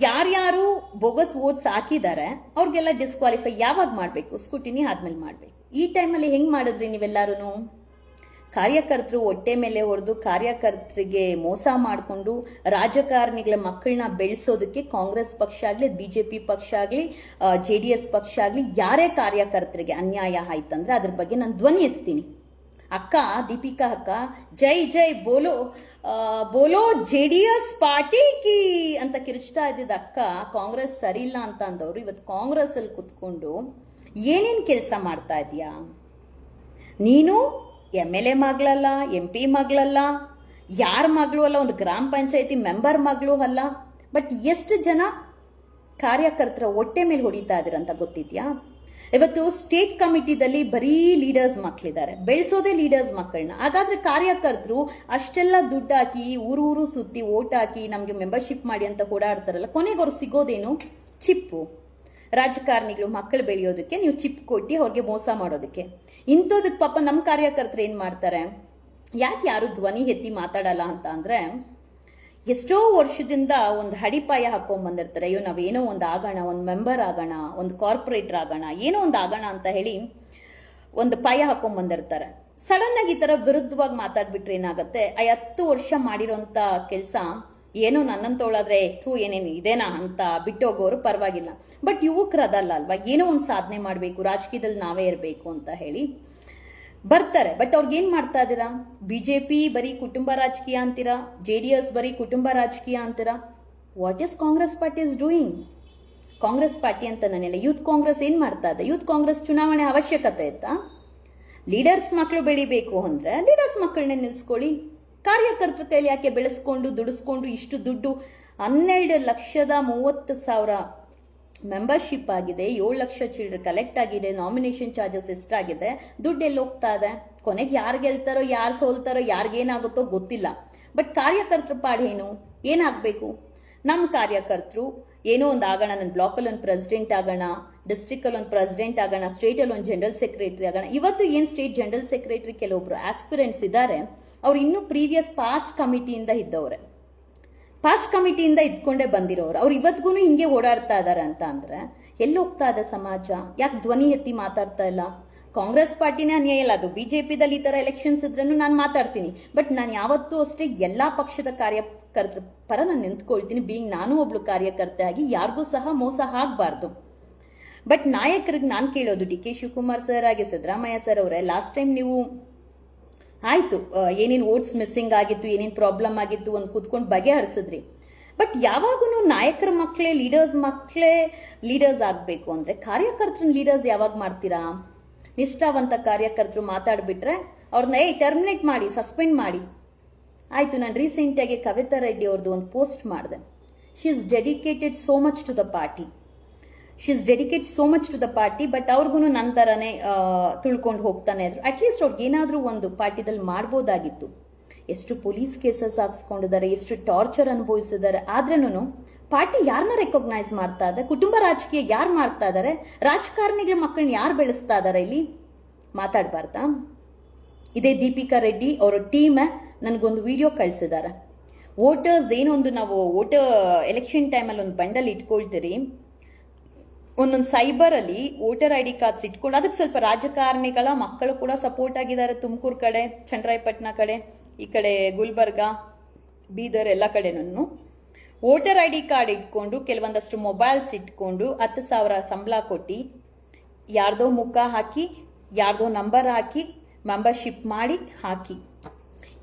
ಯಾರ್ಯಾರು ಬೋಗಸ್ ವೋಟ್ಸ್ ಹಾಕಿದ್ದಾರೆ ಅವ್ರಿಗೆಲ್ಲ ಡಿಸ್ಕ್ವಾಲಿಫೈ ಯಾವಾಗ ಮಾಡಬೇಕು? ಸ್ಕೂಟಿನಿ ಆದ್ಮೇಲೆ ಮಾಡಬೇಕು. ಈ ಟೈಮಲ್ಲಿ ಹೆಂಗ್ ಮಾಡಿದ್ರಿ ನೀವೆಲ್ಲರೂ? ಕಾರ್ಯಕರ್ತರು ಹೊಟ್ಟೆ ಮೇಲೆ ಹೊಡೆದು ಕಾರ್ಯಕರ್ತರಿಗೆ ಮೋಸ ಮಾಡಿಕೊಂಡು ರಾಜಕಾರಣಿಗಳ ಮಕ್ಕಳನ್ನ ಬೆಳೆಸೋದಕ್ಕೆ ಕಾಂಗ್ರೆಸ್ ಪಕ್ಷ ಆಗಲಿ, ಬಿಜೆಪಿ ಪಕ್ಷ ಆಗಲಿ, JDS ಪಕ್ಷ ಆಗಲಿ, ಯಾರೇ ಕಾರ್ಯಕರ್ತರಿಗೆ ಅನ್ಯಾಯ ಆಯ್ತಂದ್ರೆ ಅದ್ರ ಬಗ್ಗೆ ನಾನು ಧ್ವನಿ ಎತ್ತೀನಿ. ಅಕ್ಕ ದೀಪಿಕಾ ಅಕ್ಕ ಜೈ ಜೈ ಬೋಲೋ ಬೋಲೋ JDS ಪಾರ್ಟಿ ಕಿ ಅಂತ ಕಿರುಚ್ತಾ ಇದ್ದಿದ್ದ ಅಕ್ಕ ಕಾಂಗ್ರೆಸ್ ಸರಿ ಇಲ್ಲ ಅಂತ ಅಂದವರು ಇವತ್ತು ಕಾಂಗ್ರೆಸ್ ಅಲ್ಲಿ ಕುತ್ಕೊಂಡು ಏನೇನ್ ಕೆಲಸ ಮಾಡ್ತಾ ಇದೀಯಾ? ನೀನು MLA ಮಗಳಲ್ಲ, MP ಮಗಳಲ್ಲ, ಯಾರ ಮಗಳು ಅಲ್ಲ, ಒಂದು ಗ್ರಾಮ ಪಂಚಾಯತಿ ಮೆಂಬರ್ ಮಗಳು ಅಲ್ಲ. ಬಟ್ ಎಷ್ಟು ಜನ ಕಾರ್ಯಕರ್ತರ ಹೊಟ್ಟೆ ಮೇಲೆ ಹೊಡಿತಾ ಇದ್ದೀರಂತ ಗೊತ್ತಿದ್ಯಾ? ಇವತ್ತು ಸ್ಟೇಟ್ ಕಮಿಟಿದಲ್ಲಿ ಬರೀ ಲೀಡರ್ಸ್ ಮಕ್ಕಳಿದ್ದಾರೆ, ಬೆಳೆಸೋದೇ ಲೀಡರ್ಸ್ ಮಕ್ಕಳನ್ನ. ಹಾಗಾದ್ರೆ ಕಾರ್ಯಕರ್ತರು ಅಷ್ಟೆಲ್ಲ ದುಡ್ಡು ಹಾಕಿ ಊರೂರು ಸುತ್ತಿ ಓಟ್ ಹಾಕಿ ನಮಗೆ ಮೆಂಬರ್ಶಿಪ್ ಮಾಡಿ ಅಂತ ಓಡಾಡ್ತಾರಲ್ಲ, ಕೊನೆಗೆ ಅವ್ರು ಸಿಗೋದೇನು? ಚಿಪ್ಪು. ರಾಜಕಾರಣಿಗಳು ಮಕ್ಕಳು ಬೆಳೆಯೋದಕ್ಕೆ ನೀವು ಚಿಪ್ ಕೊಟ್ಟು ಅವ್ರಿಗೆ ಮೋಸ ಮಾಡೋದಕ್ಕೆ. ಇಂಥದಕ್ಕೆ ಪಾಪ ನಮ್ಮ ಕಾರ್ಯಕರ್ತರು ಏನ್ ಮಾಡ್ತಾರೆ? ಯಾಕೆ ಯಾರು ಧ್ವನಿ ಎತ್ತಿ ಮಾತಾಡಲ್ಲ ಅಂತ ಅಂದ್ರೆ, ಎಷ್ಟೋ ವರ್ಷದಿಂದ ಒಂದು ಹಡಿಪಾಯ ಹಾಕೊಂಡ್ ಬಂದಿರ್ತಾರೆ. ಅಯ್ಯೋ ನಾವೇನೋ ಒಂದು ಆಗೋಣ, ಒಂದು ಮೆಂಬರ್ ಆಗೋಣ, ಒಂದು ಕಾರ್ಪೊರೇಟರ್ ಆಗೋಣ, ಏನೋ ಒಂದು ಆಗೋಣ ಅಂತ ಹೇಳಿ ಒಂದು ಪಾಯ ಹಾಕೊಂಡ್ ಬಂದಿರ್ತಾರೆ. ಸಡನ್ ಆಗಿ ಈ ತರ ವಿರುದ್ಧವಾಗಿ ಮಾತಾಡ್ಬಿಟ್ರೆ ಏನಾಗುತ್ತೆ? 10 ವರ್ಷ ಮಾಡಿರೋಂತ ಕೆಲಸ ಏನೋ ನನ್ನಂತೋಳಾದ್ರೆ ಏನೇನು ಇದೇನಾ ಅಂತ ಬಿಟ್ಟೋಗೋರು ಪರವಾಗಿಲ್ಲ. ಬಟ್ ಯುವಕರು ಅದಲ್ಲ ಅಲ್ವಾ, ಏನೋ ಒಂದು ಸಾಧನೆ ಮಾಡಬೇಕು, ರಾಜಕೀಯದಲ್ಲಿ ನಾವೇ ಇರಬೇಕು ಅಂತ ಹೇಳಿ ಬರ್ತಾರೆ. ಬಟ್ ಅವ್ರಿಗೇನ್ ಮಾಡ್ತಾ ಇದ್ದೀರಾ? BJP ಬರೀ ಕುಟುಂಬ ರಾಜಕೀಯ ಅಂತೀರಾ, JDS ಬರೀ ಕುಟುಂಬ ರಾಜಕೀಯ ಅಂತೀರಾ. What is Congress party is doing? Congress party ಅಂತ ನಾನೆಲ್ಲ ಯೂತ್ ಕಾಂಗ್ರೆಸ್ ಏನ್ ಮಾಡ್ತಾ ಇದೆ? ಯೂತ್ ಕಾಂಗ್ರೆಸ್ ಚುನಾವಣೆ ಅವಶ್ಯಕತೆ ಇತ್ತಾ? ಲೀಡರ್ಸ್ ಮಕ್ಕಳು ಬೆಳಿಬೇಕು ಅಂದ್ರೆ ಲೀಡರ್ಸ್ ಮಕ್ಕಳನ್ನೇ ನಿಲ್ಸ್ಕೊಳ್ಳಿ. ಕಾರ್ಯಕರ್ತರ ಕೈಲಿ ಯಾಕೆ ಬೆಳೆಸ್ಕೊಂಡು ದುಡಿಸ್ಕೊಂಡು ಇಷ್ಟು ದುಡ್ಡು? 12,30,000 ಮೆಂಬರ್ಶಿಪ್ ಆಗಿದೆ, 7 ಲಕ್ಷ ಚಿಲ್ಡ್ರೆ ಕಲೆಕ್ಟ್ ಆಗಿದೆ, ನಾಮಿನೇಷನ್ ಚಾರ್ಜಸ್ ಎಷ್ಟಾಗಿದೆ, ದುಡ್ಡು ಎಲ್ಲಿ ಹೋಗ್ತಾ ಇದೆ? ಕೊನೆಗೆ ಯಾರು ಗೆಲ್ತಾರೋ, ಯಾರು ಸೋಲ್ತಾರೋ, ಯಾರಿಗೇನಾಗುತ್ತೋ ಗೊತ್ತಿಲ್ಲ. ಬಟ್ ಕಾರ್ಯಕರ್ತರ ಪಾಡು ಏನಾಗಬೇಕು? ನಮ್ಮ ಕಾರ್ಯಕರ್ತರು ಏನೋ ಒಂದು ಆಗೋಣ, ನನ್ನ ಬ್ಲಾಕಲ್ಲಿ ಒಂದು ಪ್ರೆಸಿಡೆಂಟ್ ಆಗೋಣ, ಡಿಸ್ಟ್ರಿಕ್ಟಲ್ಲಿ ಒಂದು ಪ್ರೆಸಿಡೆಂಟ್ ಆಗೋಣ, ಸ್ಟೇಟಲ್ಲಿ ಒಂದು ಜನರಲ್ ಸೆಕ್ರೆಟರಿ ಆಗೋಣ. ಇವತ್ತು ಏನು ಸ್ಟೇಟ್ ಜನರಲ್ ಸೆಕ್ರೆಟರಿ ಕೆಲವೊಬ್ರು ಆಸ್ಪಿರೆಂಟ್ಸ್ ಇದ್ದಾರೆ, ಅವ್ರು ಇನ್ನೂ ಪ್ರೀವಿಯಸ್ ಪಾಸ್ಟ್ ಕಮಿಟಿಯಿಂದ ಇದ್ದವ್ರೆ, ಪಾಸ್ಟ್ ಕಮಿಟಿಯಿಂದ ಇದ್ಕೊಂಡೇ ಬಂದಿರೋರು. ಅವ್ರು ಇವತ್ತಿಗೂ ಹಿಂಗೆ ಓಡಾಡ್ತಾ ಇದಾರೆ ಅಂತ ಅಂದ್ರೆ ಎಲ್ಲಿ ಹೋಗ್ತಾ ಇದೆ ಸಮಾಜ? ಯಾಕೆ ಧ್ವನಿ ಎತ್ತಿ ಮಾತಾಡ್ತಾ ಇಲ್ಲ? ಕಾಂಗ್ರೆಸ್ ಪಾರ್ಟಿನೇ ಅನ್ಯಾಯ ಇಲ್ಲ, ಅದು BJPದಲ್ಲಿ ಈ ತರ ಎಲೆಕ್ಷನ್ಸ್ ಇದ್ರೂ ನಾನು ಮಾತಾಡ್ತೀನಿ. ಬಟ್ ನಾನು ಯಾವತ್ತೂ ಅಷ್ಟೇ ಎಲ್ಲಾ ಪಕ್ಷದ ಕಾರ್ಯಕರ್ತರ ಪರ ನಾನು ನಿಂತ್ಕೊಳ್ತೀನಿ. ಬೀಯಿಂಗ್ ನಾನು ಒಬ್ಳು ಕಾರ್ಯಕರ್ತೆ ಆಗಿ ಯಾರಿಗೂ ಸಹ ಮೋಸ ಆಗಬಾರ್ದು. ಬಟ್ ನಾಯಕರಿಗೆ ನಾನು ಕೇಳೋದು, DK ಶಿವಕುಮಾರ್ ಸರ್ ಆಗಿ ಸಿದ್ದರಾಮಯ್ಯ ಸರ್ ಅವರೇ, ಲಾಸ್ಟ್ ಟೈಮ್ ನೀವು ಆಯ್ತು ಏನೇನು ವೋಟ್ಸ್ ಮಿಸ್ಸಿಂಗ್ ಆಗಿತ್ತು, ಏನೇನು ಪ್ರಾಬ್ಲಮ್ ಆಗಿತ್ತು ಒಂದು ಕೂತ್ಕೊಂಡು ಬಗೆಹರಿಸಿದ್ರಿ. ಬಟ್ ಯಾವಾಗೂ ನಾಯಕರ ಮಕ್ಕಳೇ ಲೀಡರ್ಸ್ ಆಗಬೇಕು ಅಂದ್ರೆ ಕಾರ್ಯಕರ್ತರನ್ನ ಲೀಡರ್ಸ್ ಯಾವಾಗ ಮಾಡ್ತೀರಾ? ನಿಷ್ಠಾವಂತ ಕಾರ್ಯಕರ್ತರು ಮಾತಾಡ್ಬಿಟ್ರೆ ಅವ್ರನ್ನ ಟರ್ಮಿನೇಟ್ ಮಾಡಿ, ಸಸ್ಪೆಂಡ್ ಮಾಡಿ. ಆಯ್ತು, ನಾನು ರೀಸೆಂಟಾಗಿ ಕವಿತಾ ರೆಡ್ಡಿ ಅವ್ರದ್ದು ಒಂದು ಪೋಸ್ಟ್ ಮಾಡಿದೆ. She is dedicated so much to the party. But ಅವ್ರಿಗೂ ನನ್ನ ತರನೇ ತುಳ್ಕೊಂಡು ಹೋಗ್ತಾನೆ ಇದ್ರು. ಅಟ್ಲೀಸ್ಟ್ ಅವ್ರಿಗೆ ಏನಾದರೂ ಒಂದು ಪಾರ್ಟಿದಲ್ಲಿ ಮಾಡ್ಬೋದಾಗಿತ್ತು. ಎಷ್ಟು ಪೊಲೀಸ್ ಕೇಸಸ್ ಹಾಕ್ಸ್ಕೊಂಡಿದ್ದಾರೆ, ಎಷ್ಟು ಟಾರ್ಚರ್ ಅನುಭವಿಸಿದ್ದಾರೆ. ಆದ್ರೂ ಪಾರ್ಟಿ ಯಾರನ್ನ ರೆಕಗ್ನೈಸ್ ಮಾಡ್ತಾ ಇದೆ? ಕುಟುಂಬ ರಾಜಕೀಯ ಯಾರು ಮಾಡ್ತಾ ಇದ್ದಾರೆ? ರಾಜಕಾರಣಿಗಳ ಮಕ್ಕಳನ್ನ ಯಾರು ಬೆಳೆಸ್ತಾ ಇದಾರೆ? ಇಲ್ಲಿ ಮಾತಾಡಬಾರ್ದಾ? ಇದೇ ದೀಪಿಕಾ ರೆಡ್ಡಿ ಅವರ ಟೀಮ್ ನನಗೊಂದು ವಿಡಿಯೋ ಕಳಿಸಿದ್ದಾರೆ. ವೋಟರ್ಸ್ ಏನೊಂದು ನಾವು ಎಲೆಕ್ಷನ್ ಟೈಮಲ್ಲಿ ಒಂದು ಬಂಡಲ್ ಇಟ್ಕೊಳ್ತೀರಿ, ಒಂದೊಂದು ಸೈಬರ್ ಅಲ್ಲಿ ವೋಟರ್ ID ಕಾರ್ಡ್ಸ್ ಇಟ್ಕೊಂಡು ಅದಕ್ಕೆ ಸ್ವಲ್ಪ ರಾಜಕಾರಣಿಗಳ ಮಕ್ಕಳು ಕೂಡ ಸಪೋರ್ಟ್ ಆಗಿದ್ದಾರೆ. ತುಮಕೂರು ಕಡೆ, ಚನ್ನರಾಯಪಟ್ಟಣ ಕಡೆ, ಈ ಕಡೆ ಗುಲ್ಬರ್ಗ, ಬೀದರ್ ಎಲ್ಲ ಕಡೆನೂ ವೋಟರ್ ID ಕಾರ್ಡ್ ಇಟ್ಕೊಂಡು ಕೆಲವೊಂದಷ್ಟು ಮೊಬೈಲ್ಸ್ ಇಟ್ಕೊಂಡು 10,000 ಸಂಬಳ ಕೊಟ್ಟು ಯಾರ್ದೋ ಮುಖ ಹಾಕಿ, ಯಾರ್ದೋ ನಂಬರ್ ಹಾಕಿ, ಮೆಂಬರ್ಶಿಪ್ ಮಾಡಿ ಹಾಕಿ.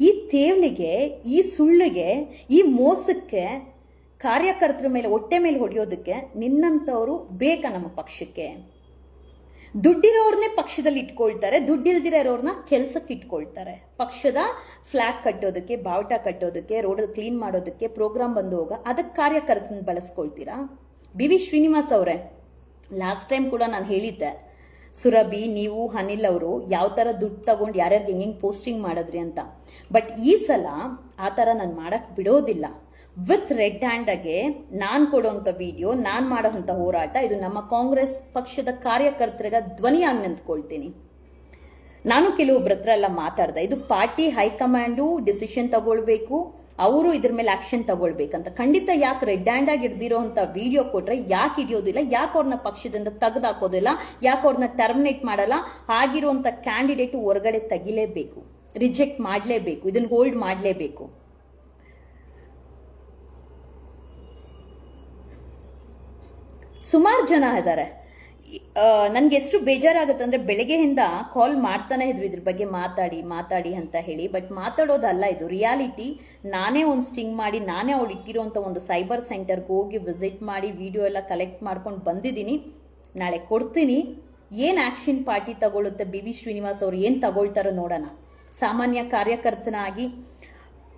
ಈ ತೇವಲಿಗೆ, ಈ ಸುಳ್ಳಿಗೆ, ಈ ಮೋಸಕ್ಕೆ ಕಾರ್ಯಕರ್ತರ ಮೇಲೆ ಹೊಟ್ಟೆ ಮೇಲೆ ಹೊಡೆಯೋದಕ್ಕೆ ನಿನ್ನಂಥವ್ರು ಬೇಕಾ ನಮ್ಮ ಪಕ್ಷಕ್ಕೆ? ದುಡ್ಡಿರೋರ್ನೇ ಪಕ್ಷದಲ್ಲಿ ಇಟ್ಕೊಳ್ತಾರೆ, ದುಡ್ಡಿಲ್ದಿರೋರ್ನ ಕೆಲ್ಸಕ್ಕೆ ಇಟ್ಕೊಳ್ತಾರೆ. ಪಕ್ಷದ ಫ್ಲಾಗ್ ಕಟ್ಟೋದಕ್ಕೆ, ಬಾವುಟ ಕಟ್ಟೋದಕ್ಕೆ, ರೋಡ್ ಕ್ಲೀನ್ ಮಾಡೋದಕ್ಕೆ, ಪ್ರೋಗ್ರಾಮ್ ಬಂದು ಹೋಗ ಅದಕ್ಕೆ ಕಾರ್ಯಕರ್ತರನ್ನ ಬಳಸ್ಕೊಳ್ತೀರಾ? BV ಶ್ರೀನಿವಾಸ್ ಅವರೇ, ಲಾಸ್ಟ್ ಟೈಮ್ ಕೂಡ ನಾನು ಹೇಳಿದ್ದೆ, ಸುರಭಿ ನೀವು ಅನಿಲ್ ಅವರು ಯಾವ ತರ ದುಡ್ಡು ತಗೊಂಡು ಯಾರ್ಯಾರಿಗೆ ಹೆಂಗೆ ಪೋಸ್ಟಿಂಗ್ ಮಾಡಿದ್ರಿ ಅಂತ. ಬಟ್ ಈ ಸಲ ಆ ತರ ನಾನು ಮಾಡಕ್ ಬಿಡೋದಿಲ್ಲ. ವಿತ್ ರೆಡ್ ಹ್ಯಾಂಡಗೆ ನಾನು ಕೊಡುವಂಥ ವಿಡಿಯೋ, ನಾನು ಮಾಡೋಂಥ ಹೋರಾಟ, ಇದು ನಮ್ಮ ಕಾಂಗ್ರೆಸ್ ಪಕ್ಷದ ಕಾರ್ಯಕರ್ತರಿಗೆ ಧ್ವನಿಯಾಗಿ ನಿಂತ್ಕೊಳ್ತೀನಿ. ನಾನು ಕೆಲವೊಬ್ಬರ ಹತ್ರ ಎಲ್ಲ ಮಾತಾಡ್ದೆ, ಇದು ಪಾರ್ಟಿ ಹೈಕಮಾಂಡು ಡಿಸಿಷನ್ ತಗೊಳ್ಬೇಕು, ಅವರು ಇದ್ರ ಮೇಲೆ ಆಕ್ಷನ್ ತಗೊಳ್ಬೇಕಂತ. ಖಂಡಿತ ಯಾಕೆ ರೆಡ್ ಹ್ಯಾಂಡ್ ಆಗಿ ಹಿಡ್ದಿರೋ ಅಂತ ವಿಡಿಯೋ ಕೊಟ್ರೆ ಯಾಕೆ ಹಿಡಿಯೋದಿಲ್ಲ, ಯಾಕೆ ಅವ್ರನ್ನ ಪಕ್ಷದಿಂದ ತೆಗೆದಾಕೋದಿಲ್ಲ, ಯಾಕೆ ಅವ್ರನ್ನ ಟರ್ಮಿನೇಟ್ ಮಾಡಲ್ಲ? ಆಗಿರುವಂತ ಕ್ಯಾಂಡಿಡೇಟ್ ಹೊರಗಡೆ ತೆಗಿಲೇಬೇಕು, ರಿಜೆಕ್ಟ್ ಮಾಡಲೇಬೇಕು, ಇದನ್ನ ಹೋಲ್ಡ್ ಮಾಡಲೇಬೇಕು. ಸುಮಾರು ಜನ ಇದ್ದಾರೆ. ನನ್ಗೆ ಎಷ್ಟು ಬೇಜಾರಾಗುತ್ತೆ ಅಂದ್ರೆ ಬೆಳಗ್ಗೆಯಿಂದ ಕಾಲ್ ಮಾಡ್ತಾನೆ ಇದ್ರು ಇದ್ರ ಬಗ್ಗೆ ಮಾತಾಡಿ ಮಾತಾಡಿ ಅಂತ ಹೇಳಿ. ಬಟ್ ಮಾತಾಡೋದಲ್ಲ ಇದು ರಿಯಾಲಿಟಿ. ನಾನೇ ಒಂದು ಸ್ಟಿಂಗ್ ಮಾಡಿ ನಾನೇ ಅವಳು ಇಟ್ಟಿರೋಂಥ ಒಂದು ಸೈಬರ್ ಸೆಂಟರ್ಗೆ ಹೋಗಿ ವಿಸಿಟ್ ಮಾಡಿ ವಿಡಿಯೋ ಎಲ್ಲ ಕಲೆಕ್ಟ್ ಮಾಡ್ಕೊಂಡು ಬಂದಿದ್ದೀನಿ. ನಾಳೆ ಕೊಡ್ತೀನಿ. ಏನು ಆಕ್ಷನ್ ಪಾರ್ಟಿ ತಗೊಳುತ್ತೆ, BV ಶ್ರೀನಿವಾಸ್ ಅವರು ಏನು ತಗೊಳ್ತಾರೋ ನೋಡೋಣ. ಸಾಮಾನ್ಯ ಕಾರ್ಯಕರ್ತನಾಗಿ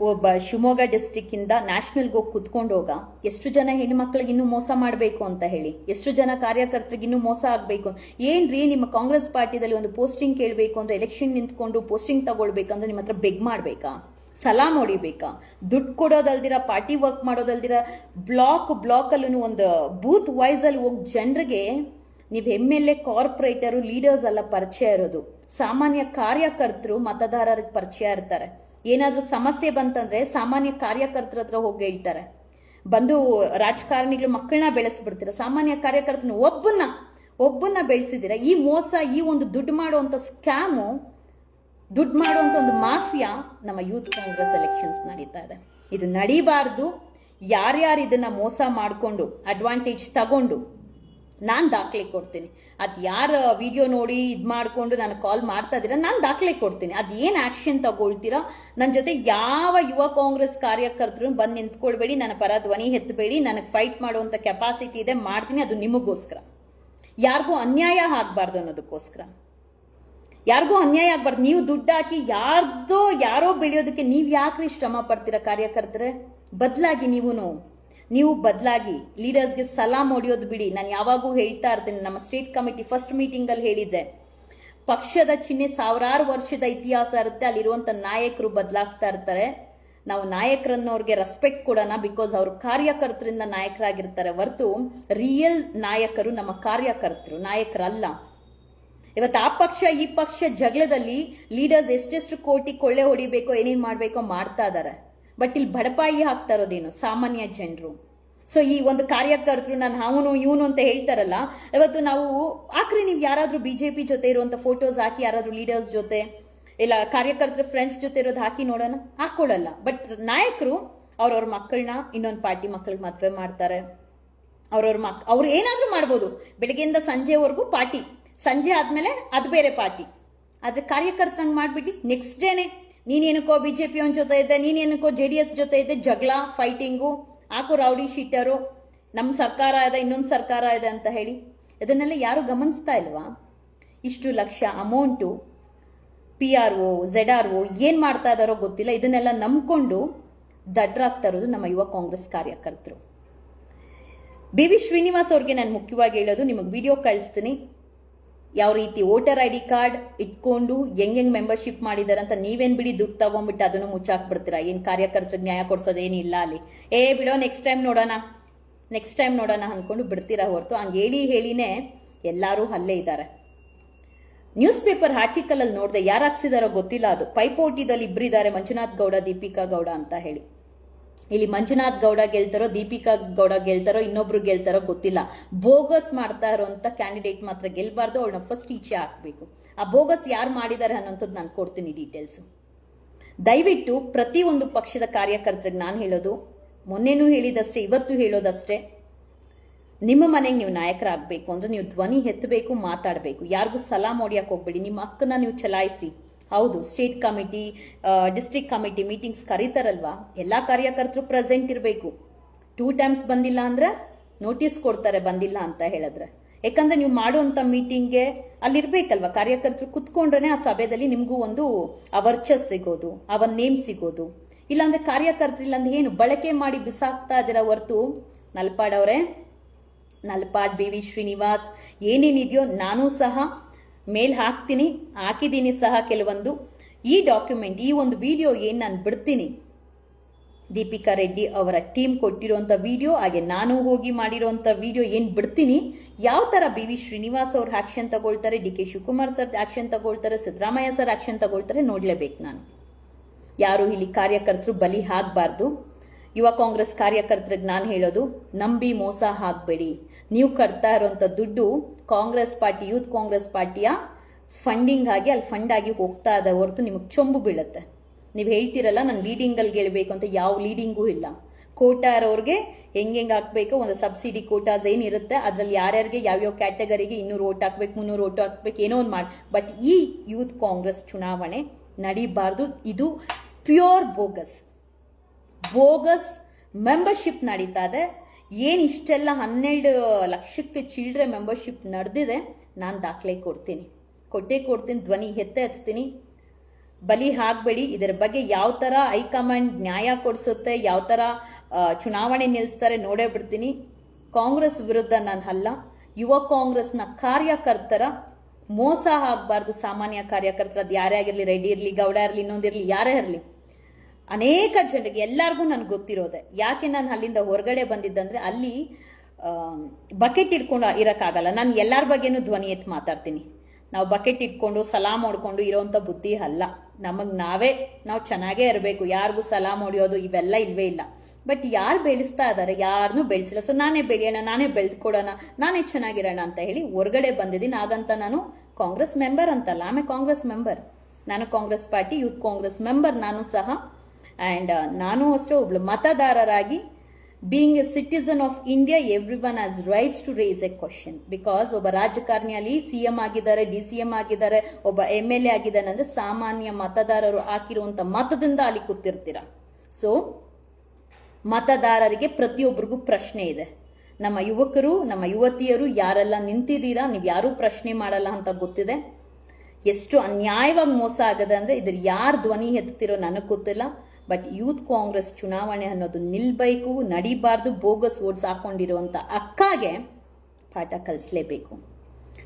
ಒಬ್ಬ ಶಿವಮೊಗ್ಗ ಡಿಸ್ಟಿಕ್ ಇಂದ ನ್ಯಾಷನಲ್ಗೆ ಹೋಗಿ ಕುತ್ಕೊಂಡು ಹೋಗ ಎಷ್ಟು ಜನ ಹೆಣ್ಮಕ್ಳಿಗೆ ಇನ್ನೂ ಮೋಸ ಮಾಡಬೇಕು ಅಂತ ಹೇಳಿ, ಎಷ್ಟು ಜನ ಕಾರ್ಯಕರ್ತರಿಗೆ ಇನ್ನೂ ಮೋಸ ಆಗಬೇಕು. ಏನ್ರಿ ನಿಮ್ಮ ಕಾಂಗ್ರೆಸ್ ಪಾರ್ಟಿದಲ್ಲಿ ಒಂದು ಪೋಸ್ಟಿಂಗ್ ಕೇಳಬೇಕು ಅಂದ್ರೆ ಎಲೆಕ್ಷನ್ ನಿಂತ್ಕೊಂಡು ಪೋಸ್ಟಿಂಗ್ ತಗೊಳ್ಬೇಕಂದ್ರೆ ನಿಮ್ಮ ಹತ್ರ ಬೆಗ್ ಮಾಡಬೇಕಾ, ಸಲಾಮ್ ಹೊಡಿಬೇಕಾ? ದುಡ್ಡು ಕೊಡೋದಲ್ದಿರ, ಪಾರ್ಟಿ ವರ್ಕ್ ಮಾಡೋದಲ್ದಿರ, ಬ್ಲಾಕ್ ಅಲ್ಲೂ ಒಂದು ಬೂತ್ ವೈಸ್ ಅಲ್ಲಿ ಹೋಗಿ ಜನರಿಗೆ ನೀವು MLA ಕಾರ್ಪೊರೇಟರು ಲೀಡರ್ಸ್ ಎಲ್ಲ ಪರಿಚಯ ಇರೋದು. ಸಾಮಾನ್ಯ ಕಾರ್ಯಕರ್ತರು ಮತದಾರರಿಗೆ ಪರಿಚಯ ಇರ್ತಾರೆ. ಏನಾದ್ರೂ ಸಮಸ್ಯೆ ಬಂತಂದ್ರೆ ಸಾಮಾನ್ಯ ಕಾರ್ಯಕರ್ತರ ಹತ್ರ ಹೋಗಿ ಹೇಳ್ತಾರೆ. ಬಂದು ರಾಜಕಾರಣಿಗಳು ಮಕ್ಕಳನ್ನ ಬೆಳೆಸ್ಬಿಡ್ತೀರ, ಸಾಮಾನ್ಯ ಕಾರ್ಯಕರ್ತನ ಒಬ್ಬನ್ನ ಬೆಳೆಸಿದಿರ. ಈ ಮೋಸ, ಈ ಒಂದು ದುಡ್ಡು ಮಾಡುವಂತ ಸ್ಕ್ಯಾಮು, ದುಡ್ಡು ಮಾಡುವಂತ ಒಂದು ಮಾಫಿಯಾ ನಮ್ಮ ಯೂತ್ ಕಾಂಗ್ರೆಸ್ ಎಲೆಕ್ಷನ್ಸ್ ನಡೀತಾ ಇದೆ. ಇದು ನಡೀಬಾರ್ದು. ಯಾರ್ಯಾರು ಇದನ್ನ ಮೋಸ ಮಾಡಿಕೊಂಡು ಅಡ್ವಾಂಟೇಜ್ ತಗೊಂಡು, ನಾನು ದಾಖಲೆ ಕೊಡ್ತೀನಿ. ಅದು ಯಾರು ವಿಡಿಯೋ ನೋಡಿ ಇದು ಮಾಡಿಕೊಂಡು ನಾನು ಕಾಲ್ ಮಾಡ್ತಾ ಇದ್ದೀರಾ, ನಾನು ದಾಖಲೆ ಕೊಡ್ತೀನಿ. ಅದು ಏನು ಆಕ್ಷನ್ ತಗೊಳ್ತೀರಾ, ನನ್ನ ಜೊತೆ ಯಾವ ಯುವ ಕಾಂಗ್ರೆಸ್ ಕಾರ್ಯಕರ್ತರು ಬಂದು ನಿಂತ್ಕೊಳ್ಬೇಡಿ, ನನ್ನ ಪರ ಧ್ವನಿ ಎತ್ತಬೇಡಿ. ನನಗೆ ಫೈಟ್ ಮಾಡುವಂಥ ಕೆಪಾಸಿಟಿ ಇದೆ, ಮಾಡ್ತೀನಿ. ಅದು ನಿಮಗೋಸ್ಕರ, ಯಾರಿಗೂ ಅನ್ಯಾಯ ಆಗಬಾರ್ದು ಅನ್ನೋದಕ್ಕೋಸ್ಕರ. ಯಾರಿಗೂ ಅನ್ಯಾಯ ಆಗಬಾರ್ದು. ನೀವು ದುಡ್ಡು ಹಾಕಿ ಯಾರೋ ಬೆಳೆಯೋದಕ್ಕೆ ನೀವು ಯಾಕ್ರಿ ಶ್ರಮ ಪಡ್ತೀರಾ ಕಾರ್ಯಕರ್ತರೆ? ಬದಲಾಗಿ ನೀವು ಬದಲಾಗಿ ಲೀಡರ್ಸ್ಗೆ ಸಲಾಮ್ ಹೊಡಿಯೋದು ಬಿಡಿ. ನಾನು ಯಾವಾಗೂ ಹೇಳ್ತಾ ಇರ್ತೇನೆ, ನಮ್ಮ ಸ್ಟೇಟ್ ಕಮಿಟಿ ಫಸ್ಟ್ ಮೀಟಿಂಗ್ ಅಲ್ಲಿ ಹೇಳಿದ್ದೆ, ಪಕ್ಷದ ಚಿಹ್ನೆ ಸಾವಿರಾರು ವರ್ಷದ ಇತಿಹಾಸ ಇರುತ್ತೆ, ಅಲ್ಲಿರುವಂತ ನಾಯಕರು ಬದಲಾಗ್ತಾ ಇರ್ತಾರೆ. ನಾವು ನಾಯಕರನ್ನವ್ರಿಗೆ ರೆಸ್ಪೆಕ್ಟ್ ಕೊಡೋಣ, ಬಿಕಾಸ್ ಅವರು ಕಾರ್ಯಕರ್ತರಿಂದ ನಾಯಕರಾಗಿರ್ತಾರೆ ಹೊರತು ರಿಯಲ್ ನಾಯಕರು ನಮ್ಮ ಕಾರ್ಯಕರ್ತರು, ನಾಯಕರಲ್ಲ. ಇವತ್ತು ಆ ಪಕ್ಷ ಈ ಪಕ್ಷ ಜಗಳದಲ್ಲಿ ಲೀಡರ್ಸ್ ಎಷ್ಟೆಷ್ಟು ಕೋಟಿ ಕೊಳ್ಳೆ ಹೊಡಿಬೇಕೋ ಏನೇನು ಮಾಡಬೇಕೋ ಮಾಡ್ತಾ ಇದ್ದಾರೆ. ಬಟ್ ಇಲ್ಲಿ ಬಡಪಾಯಿ ಹಾಕ್ತಾ ಇರೋದೇನು ಸಾಮಾನ್ಯ ಜನರು. ಸೊ ಈ ಒಂದು ಕಾರ್ಯಕರ್ತರು ನಾನು ಅವನು ಇವನು ಅಂತ ಹೇಳ್ತಾರಲ್ಲ, ಇವತ್ತು ನಾವು ಆಕ್ರಿ ನೀವು ಯಾರಾದ್ರೂ BJP ಜೊತೆ ಇರುವಂತ ಫೋಟೋಸ್ ಹಾಕಿ, ಯಾರಾದ್ರೂ ಲೀಡರ್ಸ್ ಜೊತೆ ಇಲ್ಲ ಕಾರ್ಯಕರ್ತರ ಫ್ರೆಂಡ್ಸ್ ಜೊತೆ ಇರೋದು ಹಾಕಿ ನೋಡೋಣ, ಹಾಕೊಳ್ಳಲ್ಲ. ಬಟ್ ನಾಯಕರು ಅವ್ರವ್ರ ಮಕ್ಕಳನ್ನ ಇನ್ನೊಂದು ಪಾರ್ಟಿ ಮಕ್ಕಳಿಗೆ ಮದುವೆ ಮಾಡ್ತಾರೆ. ಅವ್ರು ಏನಾದ್ರೂ ಮಾಡ್ಬೋದು, ಬೆಳಗ್ಗೆಯಿಂದ ಸಂಜೆವರೆಗೂ ಪಾರ್ಟಿ, ಸಂಜೆ ಆದ್ಮೇಲೆ ಅದು ಬೇರೆ ಪಾರ್ಟಿ. ಆದ್ರೆ ಕಾರ್ಯಕರ್ತಂಗೆ ಮಾಡ್ಬಿಡ್ಲಿ, ನೆಕ್ಸ್ಟ್ ಡೇನೆ ನೀನೇನಕ್ಕೋ BJP ಅವನ ಜೊತೆ ಇದ್ದೆ, ನೀನೇನಕ್ಕೋ JDS ಜೊತೆ ಇದ್ದೆ, ಜಗಳ, ಫೈಟಿಂಗು, ಹಾಕು ರೌಡಿ ಶೀಟರು, ನಮ್ಮ ಸರ್ಕಾರ ಇದೆ, ಇನ್ನೊಂದು ಸರ್ಕಾರ ಇದೆ ಅಂತ ಹೇಳಿ. ಇದನ್ನೆಲ್ಲ ಯಾರು ಗಮನಿಸ್ತಾ ಇಲ್ವಾ? ಇಷ್ಟು ಲಕ್ಷ ಅಮೌಂಟು PRO ZRO ಏನ್ ಮಾಡ್ತಾ ಇದಾರೋ ಗೊತ್ತಿಲ್ಲ. ಇದನ್ನೆಲ್ಲ ನಂಬ್ಕೊಂಡು ದಡ್ರಾಗ್ತಾ ಇರೋದು ನಮ್ಮ ಯುವ ಕಾಂಗ್ರೆಸ್ ಕಾರ್ಯಕರ್ತರು. BV ಶ್ರೀನಿವಾಸ್ ಅವ್ರಿಗೆ ನಾನು ಮುಖ್ಯವಾಗಿ ಹೇಳೋದು, ನಿಮಗೆ ವಿಡಿಯೋ ಕಳಿಸ್ತೀನಿ, ಯಾವ ರೀತಿ ವೋಟರ್ ID ಕಾರ್ಡ್ ಇಟ್ಕೊಂಡು ಹೆಂಗ್ ಮೆಂಬರ್ಶಿಪ್ ಮಾಡಿದಾರೆ ಅಂತ. ನೀವೇನ್ ಬಿಡಿ ದುಡ್ಡು ತಗೊಂಡ್ಬಿಟ್ಟು ಅದನ್ನು ಮುಚ್ಚಾಕ್ಬಿಡ್ತೀರಾ. ಏನ್ ಕಾರ್ಯಕರ್ತರಿಗೆ ನ್ಯಾಯ ಕೊಡ್ಸೋದೇನಿಲ್ಲ ಅಲ್ಲಿ. ಬಿಡೋ ನೆಕ್ಸ್ಟ್ ಟೈಮ್ ನೋಡೋಣ ಅನ್ಕೊಂಡು ಬಿಡ್ತೀರಾ ಹೊರತು ಹಂಗೆ ಹೇಳಿನೇ ಎಲ್ಲರೂ ಅಲ್ಲೇ ಇದ್ದಾರೆ. ನ್ಯೂಸ್ ಪೇಪರ್ ಆರ್ಟಿಕಲ್ ಅಲ್ಲಿ ನೋಡಿದೆ, ಯಾರು ಹಾಕ್ಸಿದಾರೋ ಗೊತ್ತಿಲ್ಲ. ಅದು ಪೈಪೋಟಿದಲ್ಲಿ ಇಬ್ಬರಿದ್ದಾರೆ, ಮಂಜುನಾಥ್ ಗೌಡ, ದೀಪಿಕಾ ಗೌಡ ಅಂತ ಹೇಳಿ. ಇಲ್ಲಿ ಮಂಜುನಾಥ್ ಗೌಡ ಗೆಲ್ತಾರೋ, ದೀಪಿಕಾ ಗೌಡ ಗೆಲ್ತಾರೋ, ಇನ್ನೊಬ್ರು ಗೆಲ್ತಾರೋ ಗೊತ್ತಿಲ್ಲ. ಬೋಗಸ್ ಮಾಡ್ತಾ ಇರೋಂಥ ಕ್ಯಾಂಡಿಡೇಟ್ ಮಾತ್ರ ಗೆಲ್ಬಾರ್ದು, ಅವಳನ್ನ ಫಸ್ಟ್ ಈಚೆ ಹಾಕ್ಬೇಕು. ಆ ಬೋಗಸ್ ಯಾರು ಮಾಡಿದ್ದಾರೆ ಅನ್ನೋಂಥದ್ದು ನಾನು ಕೊಡ್ತೀನಿ ಡೀಟೇಲ್ಸ್. ದಯವಿಟ್ಟು ಪ್ರತಿಯೊಂದು ಪಕ್ಷದ ಕಾರ್ಯಕರ್ತರಿಗೆ ನಾನು ಹೇಳೋದು, ಮೊನ್ನೆನೂ ಹೇಳಿದಷ್ಟೇ, ಇವತ್ತು ಹೇಳೋದಷ್ಟೇ, ನಿಮ್ಮ ಮನೆಗೆ ನೀವು ನಾಯಕರಾಗಬೇಕು ಅಂದ್ರೆ ನೀವು ಧ್ವನಿ ಎತ್ತಬೇಕು, ಮಾತಾಡಬೇಕು. ಯಾರಿಗೂ ಸಲಾಮ್ ಹೊಡಿಯಕ್ಕೆ ಹೋಗ್ಬೇಡಿ. ನಿಮ್ಮ ಹಕ್ಕನ್ನ ನೀವು ಚಲಾಯಿಸಿ. ಹೌದು, state committee, district committee meetings ಕರೀತಾರಲ್ವಾ, ಎಲ್ಲ ಕಾರ್ಯಕರ್ತರು ಪ್ರೆಸೆಂಟ್ ಇರಬೇಕು. 2 times ಬಂದಿಲ್ಲ ಅಂದ್ರೆ ನೋಟಿಸ್ ಕೊಡ್ತಾರೆ, ಬಂದಿಲ್ಲ ಅಂತ ಹೇಳಿದ್ರೆ. ಯಾಕಂದ್ರೆ ನೀವು ಮಾಡುವಂತ ಮೀಟಿಂಗ್ಗೆ ಅಲ್ಲಿರ್ಬೇಕಲ್ವಾ ಕಾರ್ಯಕರ್ತರು. ಕುತ್ಕೊಂಡ್ರೆ ಆ ಸಭೆಯಲ್ಲಿ ನಿಮ್ಗೂ ಒಂದು ವರ್ಚಸ್ ಸಿಗೋದು, ಆ ಒಂದು ನೇಮ್ ಸಿಗೋದು. ಇಲ್ಲಾಂದ್ರೆ ಕಾರ್ಯಕರ್ತರು ಇಲ್ಲಾಂದ್ರೆ ಏನು ಬಳಕೆ ಮಾಡಿ ಬಿಸಾಕ್ತಾ ಇದ್ದೀರಾ ಹೊರತು. ನಲ್ಪಾಡ್ BV ಶ್ರೀನಿವಾಸ್ ಏನೇನಿದೆಯೋ ನಾನು ಸಹ ಮೇಲ್ ಹಾಕಿದ್ದೀನಿ ಸಹ ಕೆಲವೊಂದು. ಈ ಡಾಕ್ಯುಮೆಂಟ್, ಈ ಒಂದು ವಿಡಿಯೋ ಏನ್ ನಾನು ಬಿಡ್ತೀನಿ, ದೀಪಿಕಾ ರೆಡ್ಡಿ ಅವರ ಟೀಮ್ ಕೊಟ್ಟಿರುವಂಥ ವಿಡಿಯೋ, ಹಾಗೆ ನಾನು ಹೋಗಿ ಮಾಡಿರುವಂಥ ವಿಡಿಯೋ ಏನು ಬಿಡ್ತೀನಿ, ಯಾವ ಥರ ಬಿ ವಿ ಶ್ರೀನಿವಾಸ್ ಅವ್ರು ಆಕ್ಷನ್ ತಗೊಳ್ತಾರೆ, D K Shivakumar sir action ತಗೊಳ್ತಾರೆ, ಸಿದ್ದರಾಮಯ್ಯ ಸರ್ ಆಕ್ಷನ್ ತಗೊಳ್ತಾರೆ, ನೋಡ್ಲೇಬೇಕು ನಾನು. ಯಾರು ಇಲ್ಲಿ ಕಾರ್ಯಕರ್ತರು ಬಲಿ ಆಗಬಾರ್ದು. ಯುವ ಕಾಂಗ್ರೆಸ್ ಕಾರ್ಯಕರ್ತರಿಗೆ ನಾನು ಹೇಳೋದು, ನಂಬಿ ಮೋಸ ಹಾಕಬೇಡಿ. ನೀವು ಕಟ್ತಾ ಇರುವಂಥ ದುಡ್ಡು ಕಾಂಗ್ರೆಸ್ ಪಾರ್ಟಿ, ಯೂತ್ ಕಾಂಗ್ರೆಸ್ ಪಾರ್ಟಿಯ ಫಂಡಿಂಗ್ ಆಗಿ ಅಲ್ಲಿ ಫಂಡ್ ಆಗಿ ಹೋಗ್ತಾ ಇದೆ ಹೊರತು ನಿಮಗೆ ಚೊಂಬು ಬೀಳುತ್ತೆ. ನೀವು ಹೇಳ್ತೀರಲ್ಲ ನಾನು ಲೀಡಿಂಗಲ್ಲಿ ಗೆಳಬೇಕು ಅಂತ, ಯಾವ ಲೀಡಿಂಗೂ ಇಲ್ಲ. ಕೋಟಾ ಇರೋರಿಗೆ ಹೆಂಗೆ ಹಾಕ್ಬೇಕು, ಒಂದು ಸಬ್ಸಿಡಿ ಕೋಟಾಸ್ ಏನಿರುತ್ತೆ ಅದರಲ್ಲಿ ಯಾರ್ಯಾರಿಗೆ ಯಾವ್ಯಾವ ಕ್ಯಾಟಗರಿಗೆ 200 ಓಟ್ ಹಾಕ್ಬೇಕು, 300 ಓಟ್ ಹಾಕ್ಬೇಕು, ಏನೋ ಒಂದು ಮಾಡಿ. ಬಟ್ ಈ ಯೂತ್ ಕಾಂಗ್ರೆಸ್ ಚುನಾವಣೆ ನಡೀಬಾರ್ದು. ಇದು ಪ್ಯೂರ್ ಬೋಗಸ್ ಮೆಂಬರ್ಶಿಪ್ ನಡೀತಾ ಇದೆ. ಏನು ಇಷ್ಟೆಲ್ಲ 12 ಲಕ್ಷಕ್ಕೆ ಚಿಲ್ಡ್ರೆ ಮೆಂಬರ್ಶಿಪ್ ನಡೆದಿದೆ. ನಾನು ದಾಖಲೆ ಕೊಡ್ತೀನಿ, ಧ್ವನಿ ಎತ್ತೀನಿ. ಬಲಿ ಹಾಕಬೇಡಿ. ಇದರ ಬಗ್ಗೆ ಯಾವ ಥರ ಹೈಕಮಾಂಡ್ ನ್ಯಾಯ ಕೊಡಿಸುತ್ತೆ, ಯಾವ ಥರ ಚುನಾವಣೆ ನಿಲ್ಲಿಸ್ತಾರೆ ನೋಡೇ ಬಿಡ್ತೀನಿ. ಕಾಂಗ್ರೆಸ್ ವಿರುದ್ಧ ನಾನು ಅಲ್ಲ, ಯುವ ಕಾಂಗ್ರೆಸ್ನ ಕಾರ್ಯಕರ್ತರ ಮೋಸ ಆಗಬಾರ್ದು. ಸಾಮಾನ್ಯ ಕಾರ್ಯಕರ್ತರ, ಅದು ಯಾರೇ ಆಗಿರಲಿ, ರೆಡ್ಡಿ ಇರಲಿ, ಗೌಡ ಇರಲಿ, ಇನ್ನೊಂದಿರಲಿ, ಯಾರೇ ಇರಲಿ, ಅನೇಕ ಜನರಿಗೆ ಎಲ್ಲರಿಗೂ ನನಗೆ ಗೊತ್ತಿರೋದೆ. ಯಾಕೆ ನಾನು ಅಲ್ಲಿಂದ ಹೊರಗಡೆ ಬಂದಿದ್ದಂದ್ರೆ, ಅಲ್ಲಿ ಬಕೆಟ್ ಇಟ್ಕೊಂಡು ಇರೋಕ್ಕಾಗಲ್ಲ. ನಾನು ಎಲ್ಲರ ಬಗ್ಗೆನೂ ಧ್ವನಿ ಎತ್ತು ಮಾತಾಡ್ತೀನಿ. ನಾವು ಬಕೆಟ್ ಇಟ್ಕೊಂಡು ಸಲಾಮ್ ಹೊಡ್ಕೊಂಡು ಇರೋವಂಥ ಬುದ್ಧಿ ಅಲ್ಲ. ನಾವು ಚೆನ್ನಾಗೇ ಇರಬೇಕು. ಯಾರಿಗೂ ಸಲಾಮ್ ಹೊಡಿಯೋದು ಇವೆಲ್ಲ ಇಲ್ವೇ ಇಲ್ಲ. ಬಟ್ ಯಾರು ಬೆಳೆಸ್ತಾ ಇದ್ದಾರೆ, ಯಾರನ್ನೂ ಬೆಳೆಸಿಲ್ಲ. ಸೊ ನಾನೇ ಬೆಳೆಯೋಣ, ನಾನೇ ಬೆಳೆದುಕೊಡೋಣ, ನಾನೇ ಚೆನ್ನಾಗಿರೋಣ ಅಂತ ಹೇಳಿ ಹೊರಗಡೆ ಬಂದಿದ್ದೀನಿ. ಹಾಗಂತ ನಾನು ಕಾಂಗ್ರೆಸ್ ಮೆಂಬರ್ ಅಂತಲ್ಲ, ಆಮೇಲೆ ಕಾಂಗ್ರೆಸ್ ಮೆಂಬರ್, ನಾನು Congress party youth Congress member ನಾನು ಸಹ. ಆ್ಯಂಡ್ ನಾನು ಅಷ್ಟೇ ಒಬ್ಳು ಮತದಾರರಾಗಿ, being a citizen of India, every one has rights to raise a question. Because ಒಬ್ಬ ರಾಜಕಾರಣಿಯಲ್ಲಿ CM ಆಗಿದ್ದಾರೆ, DCM ಆಗಿದ್ದಾರೆ, ಒಬ್ಬ MLA ಆಗಿದ್ದಾನೆ ಅಂದರೆ ಸಾಮಾನ್ಯ ಮತದಾರರು ಹಾಕಿರುವಂಥ ಮತದಿಂದ ಅಲ್ಲಿ ಕೂತಿರ್ತೀರ. ಸೊ ಮತದಾರರಿಗೆ ಪ್ರತಿಯೊಬ್ಬರಿಗೂ ಪ್ರಶ್ನೆ ಇದೆ. ನಮ್ಮ ಯುವಕರು, ನಮ್ಮ ಯುವತಿಯರು ಯಾರೆಲ್ಲ ನಿಂತಿದ್ದೀರಾ, ನೀವು ಯಾರೂ ಪ್ರಶ್ನೆ ಮಾಡಲ್ಲ ಅಂತ ಗೊತ್ತಿದೆ. ಎಷ್ಟು ಅನ್ಯಾಯವಾಗಿ ಮೋಸ ಆಗದೆ ಅಂದರೆ ಇದ್ರ ಯಾರು ಧ್ವನಿ ಎತ್ತುತ್ತಿರೋ ನನಗೆ ಗೊತ್ತಿಲ್ಲ. ಬಟ್ ಯೂತ್ ಕಾಂಗ್ರೆಸ್ ಚುನಾವಣೆ ಅನ್ನೋದು ನಿಲ್ಬೇಕು, ನಡಿಬಾರ್ದು. ಬೋಗಸ್ ಓಟ್ಸ್ ಹಾಕೊಂಡಿರುವಂಥ ಅಕ್ಕಾಗೆ ಪಾಠ ಕಲಿಸ್ಲೇಬೇಕು.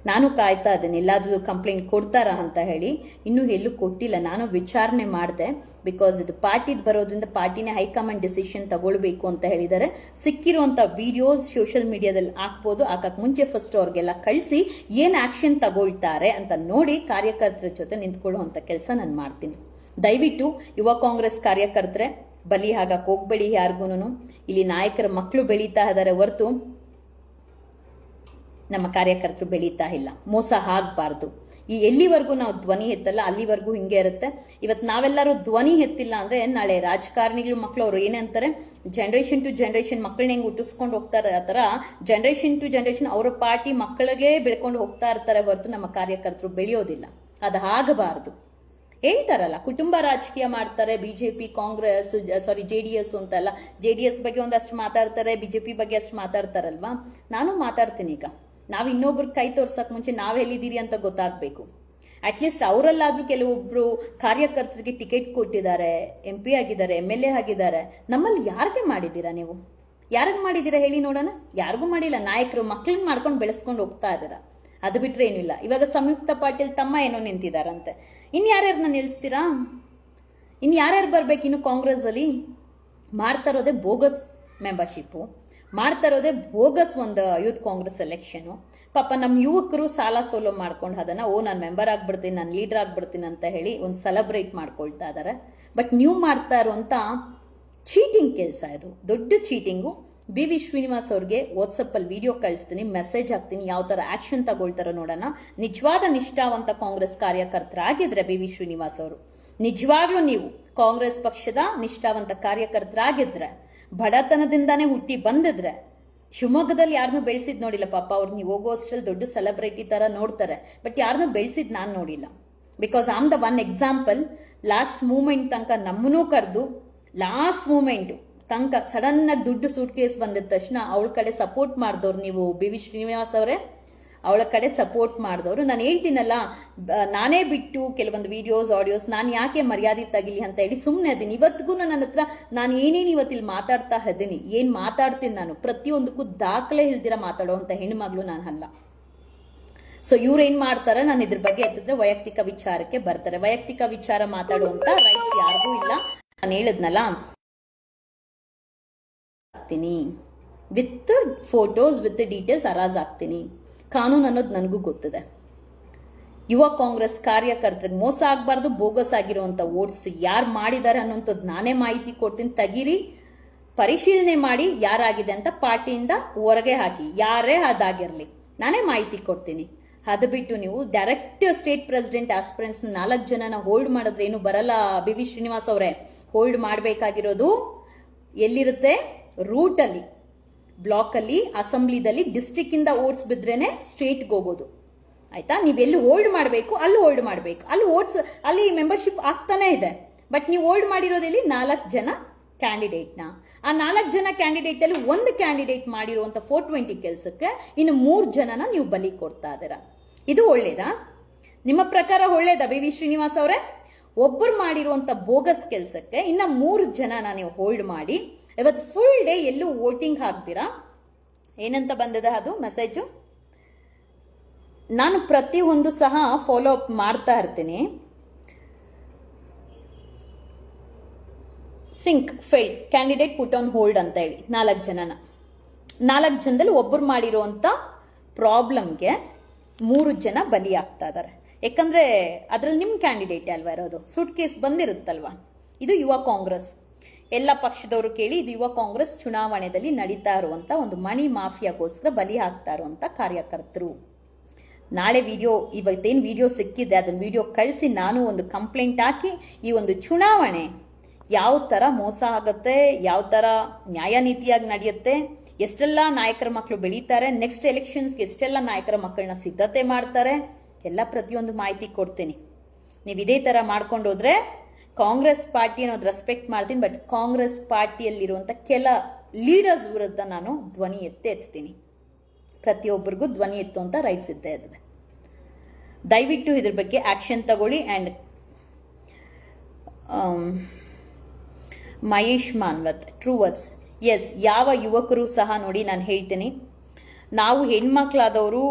ನಾನು ಕಾಯ್ತಾ ಇದ್ದೇನೆ ಎಲ್ಲಾದರೂ ಕಂಪ್ಲೇಂಟ್ ಕೊಡ್ತಾರಾ ಅಂತ ಹೇಳಿ. ಇನ್ನೂ ಎಲ್ಲೂ ಕೊಟ್ಟಿಲ್ಲ. ನಾನು ವಿಚಾರಣೆ ಮಾಡಿದೆ. ಬಿಕಾಸ್ ಇದು ಪಾರ್ಟಿದು ಬರೋದ್ರಿಂದ ಪಾರ್ಟಿನೇ ಹೈಕಮಾಂಡ್ ಡಿಸಿಷನ್ ತಗೊಳ್ಬೇಕು ಅಂತ ಹೇಳಿದ್ದಾರೆ. ಸಿಕ್ಕಿರುವಂಥ ವಿಡಿಯೋಸ್ ಸೋಷಿಯಲ್ ಮೀಡಿಯಾದಲ್ಲಿ ಹಾಕ್ಬೋದು. ಹಾಕಕ್ಕೆ ಮುಂಚೆ ಫಸ್ಟ್ ಅವ್ರಿಗೆಲ್ಲ ಕಳಿಸಿ ಏನು ಆ್ಯಕ್ಷನ್ ತಗೊಳ್ತಾರೆ ಅಂತ ನೋಡಿ ಕಾರ್ಯಕರ್ತರ ಜೊತೆ ನಿಂತ್ಕೊಳ್ಳುವಂಥ ಕೆಲಸ ನಾನು ಮಾಡ್ತೀನಿ. ದಯವಿಟ್ಟು ಯುವ ಕಾಂಗ್ರೆಸ್ ಕಾರ್ಯಕರ್ತರೆ ಬಲಿ ಆಗಕ್ಕೆ ಹೋಗ್ಬೇಡಿ ಯಾರಿಗೂನು. ಇಲ್ಲಿ ನಾಯಕರ ಮಕ್ಕಳು ಬೆಳೀತಾ ಇದ್ದಾರೆ ಹೊರತು ನಮ್ಮ ಕಾರ್ಯಕರ್ತರು ಬೆಳೀತಾ ಇಲ್ಲ. ಮೋಸ ಆಗಬಾರ್ದು. ಈ ಎಲ್ಲಿವರೆಗೂ ನಾವು ಧ್ವನಿ ಎತ್ತಲ್ಲ ಅಲ್ಲಿವರೆಗೂ ಹಿಂಗೆ ಇರುತ್ತೆ. ಇವತ್ತು ನಾವೆಲ್ಲರೂ ಧ್ವನಿ ಎತ್ತಿಲ್ಲ ಅಂದರೆ ನಾಳೆ ರಾಜಕಾರಣಿಗಳು ಮಕ್ಕಳು ಅವ್ರು ಏನಂತಾರೆ, ಜನರೇಷನ್ ಟು ಜನರೇಷನ್ ಮಕ್ಕಳನ್ನ ಹೆಂಗೆ ಹುಟ್ಟಿಸ್ಕೊಂಡು ಹೋಗ್ತಾರೆ, ಆ ಥರ ಜನರೇಷನ್ ಟು ಜನರೇಷನ್ ಅವರ ಪಾರ್ಟಿ ಮಕ್ಕಳಿಗೆ ಬೆಳ್ಕೊಂಡು ಹೋಗ್ತಾ ಇರ್ತಾರೆ ಹೊರತು ನಮ್ಮ ಕಾರ್ಯಕರ್ತರು ಬೆಳೆಯೋದಿಲ್ಲ. ಅದು ಆಗಬಾರ್ದು. ಹೇಳ್ತಾರಲ್ಲ, ಕುಟುಂಬ ರಾಜಕೀಯ ಮಾಡ್ತಾರೆ, BJP ಕಾಂಗ್ರೆಸ್ JDS ಅಂತಲ್ಲ. JDS ಬಗ್ಗೆ ಒಂದಷ್ಟು ಮಾತಾಡ್ತಾರೆ, BJP ಬಗ್ಗೆ ಅಷ್ಟು ಮಾತಾಡ್ತಾರಲ್ವಾ. ನಾನು ಮಾತಾಡ್ತೀನಿ. ಈಗ ನಾವು ಇನ್ನೊಬ್ರು ಕೈ ತೋರ್ಸಕ್ ಮುಂಚೆ ನಾವು ಎಲ್ಲಿದ್ದೀರಿ ಅಂತ ಗೊತ್ತಾಗಬೇಕು. ಅಟ್ಲೀಸ್ಟ್ ಅವರಲ್ಲಾದ್ರೂ ಕೆಲವೊಬ್ರು ಕಾರ್ಯಕರ್ತರಿಗೆ ಟಿಕೆಟ್ ಕೊಟ್ಟಿದ್ದಾರೆ, MP ಆಗಿದ್ದಾರೆ, MLA ಆಗಿದ್ದಾರೆ. ನಮ್ಮಲ್ಲಿ ಯಾರಿಗೆ ಮಾಡಿದ್ದೀರಾ ನೀವು? ಯಾರಿಗೆ ಮಾಡಿದ್ದೀರಾ ಹೇಳಿ ನೋಡೋಣ? ಯಾರಿಗೂ ಮಾಡಿಲ್ಲ. ನಾಯಕರು ಮಕ್ಕಳನ್ನ ಮಾಡ್ಕೊಂಡು ಬೆಳೆಸ್ಕೊಂಡು ಹೋಗ್ತಾ ಇದ್ದಾರ. ಅದು ಬಿಟ್ರೆ ಏನೂ ಇಲ್ಲ. ಇವಾಗ ಸಂಯುಕ್ತ ಪಾಟೀಲ್ ತಮ್ಮ ಏನೋ ನಿಂತಿದ್ದಾರಂತೆ. ಇನ್ನು ಯಾರ್ಯಾರನ್ನ ನಿಲ್ಲಿಸ್ತೀರಾ? ಇನ್ನು ಯಾರ್ಯಾರು ಬರ್ಬೇಕು? ಇನ್ನು ಕಾಂಗ್ರೆಸ್ ಅಲ್ಲಿ ಮಾಡ್ತಾ ಇರೋದೇ ಬೋಗಸ್ ಮೆಂಬರ್ಶಿಪ್ಪು, ಮಾಡ್ತಾ ಇರೋದೇ ಬೋಗಸ್ ಒಂದು ಯೂತ್ ಕಾಂಗ್ರೆಸ್ ಎಲೆಕ್ಷನು. ಪಾಪ ನಮ್ಮ ಯುವಕರು ಸಾಲ ಸೋಲೋ ಮಾಡ್ಕೊಂಡು ಅದನ್ನ ನಾನು ಮೆಂಬರ್ ಆಗ್ಬಿಡ್ತೀನಿ, ನಾನು ಲೀಡರ್ ಆಗ್ಬಿಡ್ತೀನಿ ಅಂತ ಹೇಳಿ ಒಂದು ಸೆಲೆಬ್ರೇಟ್ ಮಾಡ್ಕೊಳ್ತಾ ಇದ್ದಾರೆ. ಬಟ್ ನೀವು ಮಾಡ್ತಾ ಇರುವಂತ ಚೀಟಿಂಗ್ ಕೆಲಸ, ಇದು ದೊಡ್ಡ ಚೀಟಿಂಗು. BV ಶ್ರೀನಿವಾಸ್ ಅವ್ರಿಗೆ ವಾಟ್ಸಪ್ಪಲ್ಲಿ ವಿಡಿಯೋ ಕಳಿಸ್ತೀನಿ, ಮೆಸೇಜ್ ಹಾಕ್ತೀನಿ, ಯಾವ ಥರ ಆಕ್ಷನ್ ತಗೊಳ್ತಾರೋ ನೋಡೋಣ. ನಿಜವಾದ ನಿಷ್ಠಾವಂತ ಕಾಂಗ್ರೆಸ್ ಕಾರ್ಯಕರ್ತರಾಗಿದ್ರೆ BV ಶ್ರೀನಿವಾಸ್ ಅವರು, ನಿಜವಾಗ್ಲೂ ನೀವು ಕಾಂಗ್ರೆಸ್ ಪಕ್ಷದ ನಿಷ್ಠಾವಂತ ಕಾರ್ಯಕರ್ತರಾಗಿದ್ರೆ, ಬಡತನದಿಂದಾನೇ ಹುಟ್ಟಿ ಬಂದಿದ್ರೆ, ಶಿವಮೊಗ್ಗದಲ್ಲಿ ಯಾರನ್ನೂ ಬೆಳೆಸಿದ್ ನೋಡಿಲ್ಲ. ಪಾಪ ಅವ್ರು ನೀವು ಹೋಗೋ ಅಷ್ಟರಲ್ಲಿ ದೊಡ್ಡ ಸೆಲೆಬ್ರಿಟಿ ಥರ ನೋಡ್ತಾರೆ. ಬಟ್ ಯಾರನ್ನೂ ಬೆಳೆಸಿದ್ ನಾನು ನೋಡಿಲ್ಲ. Because I'm the one example. Last moment ತನಕ ನಮ್ಮನ್ನೂ ಕರೆದು, ಲಾಸ್ಟ್ ಮೂಮೆಂಟು ತನಕ ಸಡನ್ನಾಗಿ ದುಡ್ಡು ಸೂಟ್ ಕೇಸ್ ಬಂದಿದ ತಕ್ಷಣ ಅವಳ ಕಡೆ ಸಪೋರ್ಟ್ ಮಾಡಿದವ್ರು ನೀವು BV ಶ್ರೀನಿವಾಸ್ ಅವರೇ. ಅವಳ ಕಡೆ ಸಪೋರ್ಟ್ ಮಾಡಿದವರು. ನಾನು ಹೇಳ್ತೀನಲ್ಲ, ನಾನೇ ಬಿಟ್ಟು ಕೆಲವೊಂದು ವಿಡಿಯೋಸ್ ಆಡಿಯೋಸ್ ನಾನು ಯಾಕೆ ಮರ್ಯಾದೆ ತಗಿಲಿ ಅಂತ ಹೇಳಿ ಸುಮ್ಮನೆ ಅದೀನಿ. ಇವತ್ತಿಗೂ ನನ್ನ ಹತ್ರ ನಾನು ಏನೇನು ಇವತ್ತಿಲ್ಲಿ ಮಾತಾಡ್ತಾ ಇದ್ದೀನಿ, ಏನು ಮಾತಾಡ್ತೀನಿ ನಾನು, ಪ್ರತಿಯೊಂದಕ್ಕೂ ದಾಖಲೆ ಇಲ್ದಿರ ಮಾತಾಡೋ ಅಂತ ಹೆಣ್ಮಗಳು ನಾನು ಅಲ್ಲ. ಸೊ ಇವ್ರು ಏನ್ ಮಾಡ್ತಾರೆ, ನಾನು ಇದ್ರ ಬಗ್ಗೆ ಎತ್ತಿದ್ರೆ ವೈಯಕ್ತಿಕ ವಿಚಾರಕ್ಕೆ ಬರ್ತಾರೆ. ವೈಯಕ್ತಿಕ ವಿಚಾರ ಮಾತಾಡುವಂತ ರೈಟ್ಸ್ ಯಾರಿಗೂ ಇಲ್ಲ. ನಾನು ಹೇಳಿದ್ನಲ್ಲ, ಆಗ್ತೀನಿ, ವಿತ್ ಫೋಟೋಸ್ ವಿತ್ ಡೀಟೇಲ್ಸ್ ಹರಾಜ್ ಆಗ್ತೀನಿ. ಕಾನೂನು ಅನ್ನೋದು ನನಗೂ ಗೊತ್ತಿದೆ. ಯುವ ಕಾಂಗ್ರೆಸ್ ಕಾರ್ಯಕರ್ತರಿಗೆ ಮೋಸ ಆಗಬಾರ್ದು, ಬೋಗಸ್ ಆಗಿರುವಂಥ ವೋಟ್ಸ್ ಯಾರು ಮಾಡಿದ್ದಾರೆ ಅನ್ನೋಂಥದ್ದು ನಾನೇ ಮಾಹಿತಿ ಕೊಡ್ತೀನಿ. ತೆಗೀರಿ, ಪರಿಶೀಲನೆ ಮಾಡಿ ಯಾರಾಗಿದೆ ಅಂತ ಪಾರ್ಟಿಯಿಂದ ಹೊರಗೆ ಹಾಕಿ, ಯಾರೇ ಅದಾಗಿರಲಿ ನಾನೇ ಮಾಹಿತಿ ಕೊಡ್ತೀನಿ. ಅದು ಬಿಟ್ಟು ನೀವು ಡೈರೆಕ್ಟ್ ಸ್ಟೇಟ್ ಪ್ರೆಸಿಡೆಂಟ್ ಆಸ್ಪಿರೆಂಟ್ಸ್ 4 ಜನನ ಹೋಲ್ಡ್ ಮಾಡಿದ್ರೆ ಏನು ಬರಲ್ಲ. ಬಿ ಶ್ರೀನಿವಾಸ್ ಅವರೇ, ಹೋಲ್ಡ್ ಮಾಡಬೇಕಾಗಿರೋದು ಎಲ್ಲಿರುತ್ತೆ? ರೂಟಲ್ಲಿ, ಬ್ಲಾಕಲ್ಲಿ, ಅಸೆಂಬ್ಲಿದಲ್ಲಿ, ಡಿಸ್ಟಿಕ್ಕಿಂದ ಓಟ್ಸ್ ಬಿದ್ರೇನೆ ಸ್ಟೇಟ್ಗೆ ಹೋಗೋದು. ಆಯ್ತಾ? ನೀವೆಲ್ಲಿ ಹೋಲ್ಡ್ ಮಾಡಬೇಕು ಅಲ್ಲಿ ಹೋಲ್ಡ್ ಮಾಡಬೇಕು. ಅಲ್ಲಿ ಓಟ್ಸ್, ಅಲ್ಲಿ ಮೆಂಬರ್ಶಿಪ್ ಆಗ್ತಾನೆ ಇದೆ. ಬಟ್ ನೀವು ಹೋಲ್ಡ್ ಮಾಡಿರೋದಲ್ಲಿ 4 ಜನ ಕ್ಯಾಂಡಿಡೇಟ್ನ. ಆ 4 ಜನ ಕ್ಯಾಂಡಿಡೇಟ್ ಅಲ್ಲಿ ಒಂದು ಕ್ಯಾಂಡಿಡೇಟ್ ಮಾಡಿರುವಂತ 420 ಕೆಲಸಕ್ಕೆ ಇನ್ನು 3 ಜನನ ನೀವು ಬಲಿ ಕೊಡ್ತಾ ಇದ್ದೀರಾ. ಇದು ಒಳ್ಳೇದಾ? ನಿಮ್ಮ ಪ್ರಕಾರ ಒಳ್ಳೇದಾ ಬಿ ಶ್ರೀನಿವಾಸ್ ಅವರೇ? ಒಬ್ಬರು ಮಾಡಿರುವಂತ ಬೋಗಸ್ ಕೆಲಸಕ್ಕೆ ಇನ್ನ 3 ಜನನ ನೀವು ಹೋಲ್ಡ್ ಮಾಡಿ ಇವತ್ತು ಫುಲ್ ಡೇ ಎಲ್ಲೂ ವೋಟಿಂಗ್ ಹಾಕ್ತೀರಾ. ಏನಂತ ಬಂದಿದೆ ಅದು ಮೆಸೇಜು? ನಾನು ಪ್ರತಿಯೊಂದು ಸಹ ಫಾಲೋ ಅಪ್ ಮಾಡ್ತಾ ಇರ್ತೀನಿ. Sync failed candidate put on hold ಅಂತ ಹೇಳಿ 4 ಜನದಲ್ಲಿ ಒಬ್ಬರು ಮಾಡಿರುವಂತ ಪ್ರಾಬ್ಲಮ್ಗೆ 3 ಜನ ಬಲಿ ಆಗ್ತಾ ಇದಾರೆ. ಯಾಕಂದ್ರೆ ಅದ್ರಲ್ಲಿ ನಿಮ್ ಕ್ಯಾಂಡಿಡೇಟ್ ಅಲ್ವಾ ಇರೋದು, ಸೂಟ್ ಕೇಸ್ ಬಂದಿರುತ್ತಲ್ವಾ. ಇದು ಯುವ ಕಾಂಗ್ರೆಸ್, ಎಲ್ಲ ಪಕ್ಷದವರು ಕೇಳಿ, ಇದು ಯುವ ಕಾಂಗ್ರೆಸ್ ಚುನಾವಣೆಯಲ್ಲಿ ನಡೀತಾ ಇರುವಂತ ಒಂದು ಮಣಿ ಮಾಫಿಯಾಗೋಸ್ಕರ ಬಲಿ ಆಗ್ತಾ ಇರುವಂತ ಕಾರ್ಯಕರ್ತರು. ನಾಳೆ ಇವತ್ತೇನು ವಿಡಿಯೋ ಸಿಕ್ಕಿದೆ ಅದನ್ನ ವಿಡಿಯೋ ಕಳಿಸಿ ನಾನು ಒಂದು ಕಂಪ್ಲೇಂಟ್ ಹಾಕಿ ಈ ಒಂದು ಚುನಾವಣೆ ಯಾವ ತರ ಮೋಸ ಆಗುತ್ತೆ, ಯಾವ ತರ ನ್ಯಾಯ ನೀತಿಯಾಗಿ ನಡೆಯುತ್ತೆ, ಎಷ್ಟೆಲ್ಲ ನಾಯಕರ ಮಕ್ಕಳು ಬೆಳೀತಾರೆ, ನೆಕ್ಸ್ಟ್ ಎಲೆಕ್ಷನ್ಸ್ಗೆ ಎಷ್ಟೆಲ್ಲ ನಾಯಕರ ಮಕ್ಕಳನ್ನ ಸಿದ್ಧತೆ ಮಾಡ್ತಾರೆ, ಎಲ್ಲ ಪ್ರತಿಯೊಂದು ಮಾಹಿತಿ ಕೊಡ್ತೀನಿ. ನೀವು ಇದೇ ತರ ಮಾಡ್ಕೊಂಡು ಹೋದ್ರೆ ಕಾಂಗ್ರೆಸ್ ಪಾರ್ಟಿ ಅನ್ನೋದು ರೆಸ್ಪೆಕ್ಟ್ ಮಾಡ್ತೀನಿ. ಬಟ್ ಕಾಂಗ್ರೆಸ್ ಪಾರ್ಟಿಯಲ್ಲಿರುವಂತ ಕೆಲ ಲೀಡರ್ಸ್ ವಿರುದ್ಧ ನಾನು ಧ್ವನಿ ಎತ್ತೀನಿ. ಪ್ರತಿಯೊಬ್ಬರಿಗೂ ಧ್ವನಿ ಎತ್ತುವಂತ ರೈಟ್ಸ್ ಇದ್ದೇ ಇದೆ. ದಯವಿಟ್ಟು ಇದ್ರ ಬಗ್ಗೆ ಆಕ್ಷನ್ ತಗೊಳ್ಳಿ. And Mahesh Manvat, true words. Yes, ಯಾವ ಯುವಕರು ಸಹ ನೋಡಿ, ನಾನು ಹೇಳ್ತೀನಿ, ನಾವು ಹೆಣ್ಮಕ್ಳಾದವರು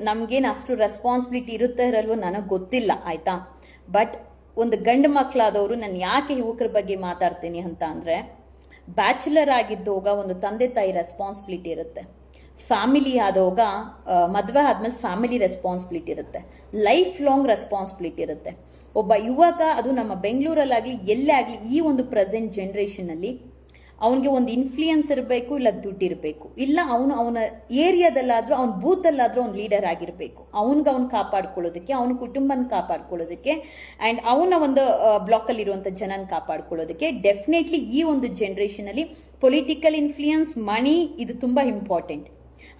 ನಮ್ಗೇನು ಅಷ್ಟು ರೆಸ್ಪಾನ್ಸಿಬಿಲಿಟಿ ಇರುತ್ತೆ ಇರಲ್ವೋ ನನಗೆ ಗೊತ್ತಿಲ್ಲ, ಆಯ್ತಾ. ಬಟ್ ಒಂದು ಗಂಡು ಮಕ್ಕಳಾದವರು, ನಾನು ಯಾಕೆ ಯುವಕರ ಬಗ್ಗೆ ಮಾತಾಡ್ತೀನಿ ಅಂತ ಅಂದ್ರೆ, ಬ್ಯಾಚುಲರ್ ಆಗಿದ್ದೋಗ ಒಂದು ತಂದೆ ತಾಯಿ ರೆಸ್ಪಾನ್ಸಿಬಿಲಿಟಿ ಇರುತ್ತೆ. ಫ್ಯಾಮಿಲಿ ಆದೋಗ ಮದುವೆ ಆದ್ಮೇಲೆ ಫ್ಯಾಮಿಲಿ ರೆಸ್ಪಾನ್ಸಿಬಿಲಿಟಿ ಇರುತ್ತೆ, ಲೈಫ್ ಲಾಂಗ್ ರೆಸ್ಪಾನ್ಸಿಬಿಲಿಟಿ ಇರುತ್ತೆ. ಒಬ್ಬ ಯುವಕ, ಅದು ನಮ್ಮ ಬೆಂಗಳೂರಲ್ಲಾಗಲಿ ಎಲ್ಲೇ ಆಗಲಿ, ಈ ಒಂದು ಪ್ರೆಸೆಂಟ್ ಜನರೇಷನ್ ಅಲ್ಲಿ ಅವನಿಗೆ ಒಂದು ಇನ್ಫ್ಲೂಯೆನ್ಸ್ ಇರಬೇಕು, ಇಲ್ಲ ದುಡ್ಡು ಇರಬೇಕು, ಇಲ್ಲ ಅವನ ಏರಿಯಾದಲ್ಲಾದ್ರೂ ಅವ್ನ ಬೂತಲ್ಲಾದ್ರೂ ಅವ್ನು ಲೀಡರ್ ಆಗಿರಬೇಕು. ಅವ್ನು ಕಾಪಾಡ್ಕೊಳ್ಳೋದಕ್ಕೆ, ಅವನ ಕುಟುಂಬನ ಕಾಪಾಡ್ಕೊಳ್ಳೋದಕ್ಕೆ, ಅಂಡ್ ಅವನ ಒಂದು ಬ್ಲಾಕ್ ಅಲ್ಲಿ ಇರುವಂತ ಜನನ ಕಾಪಾಡ್ಕೊಳ್ಳೋದಕ್ಕೆ ಡೆಫಿನೆಟ್ಲಿ ಈ ಒಂದು ಜನರೇಷನ್ ಅಲ್ಲಿ ಪೊಲಿಟಿಕಲ್ ಇನ್ಫ್ಲೂಯೆನ್ಸ್, ಮನಿ ಇದು ತುಂಬಾ ಇಂಪಾರ್ಟೆಂಟ್.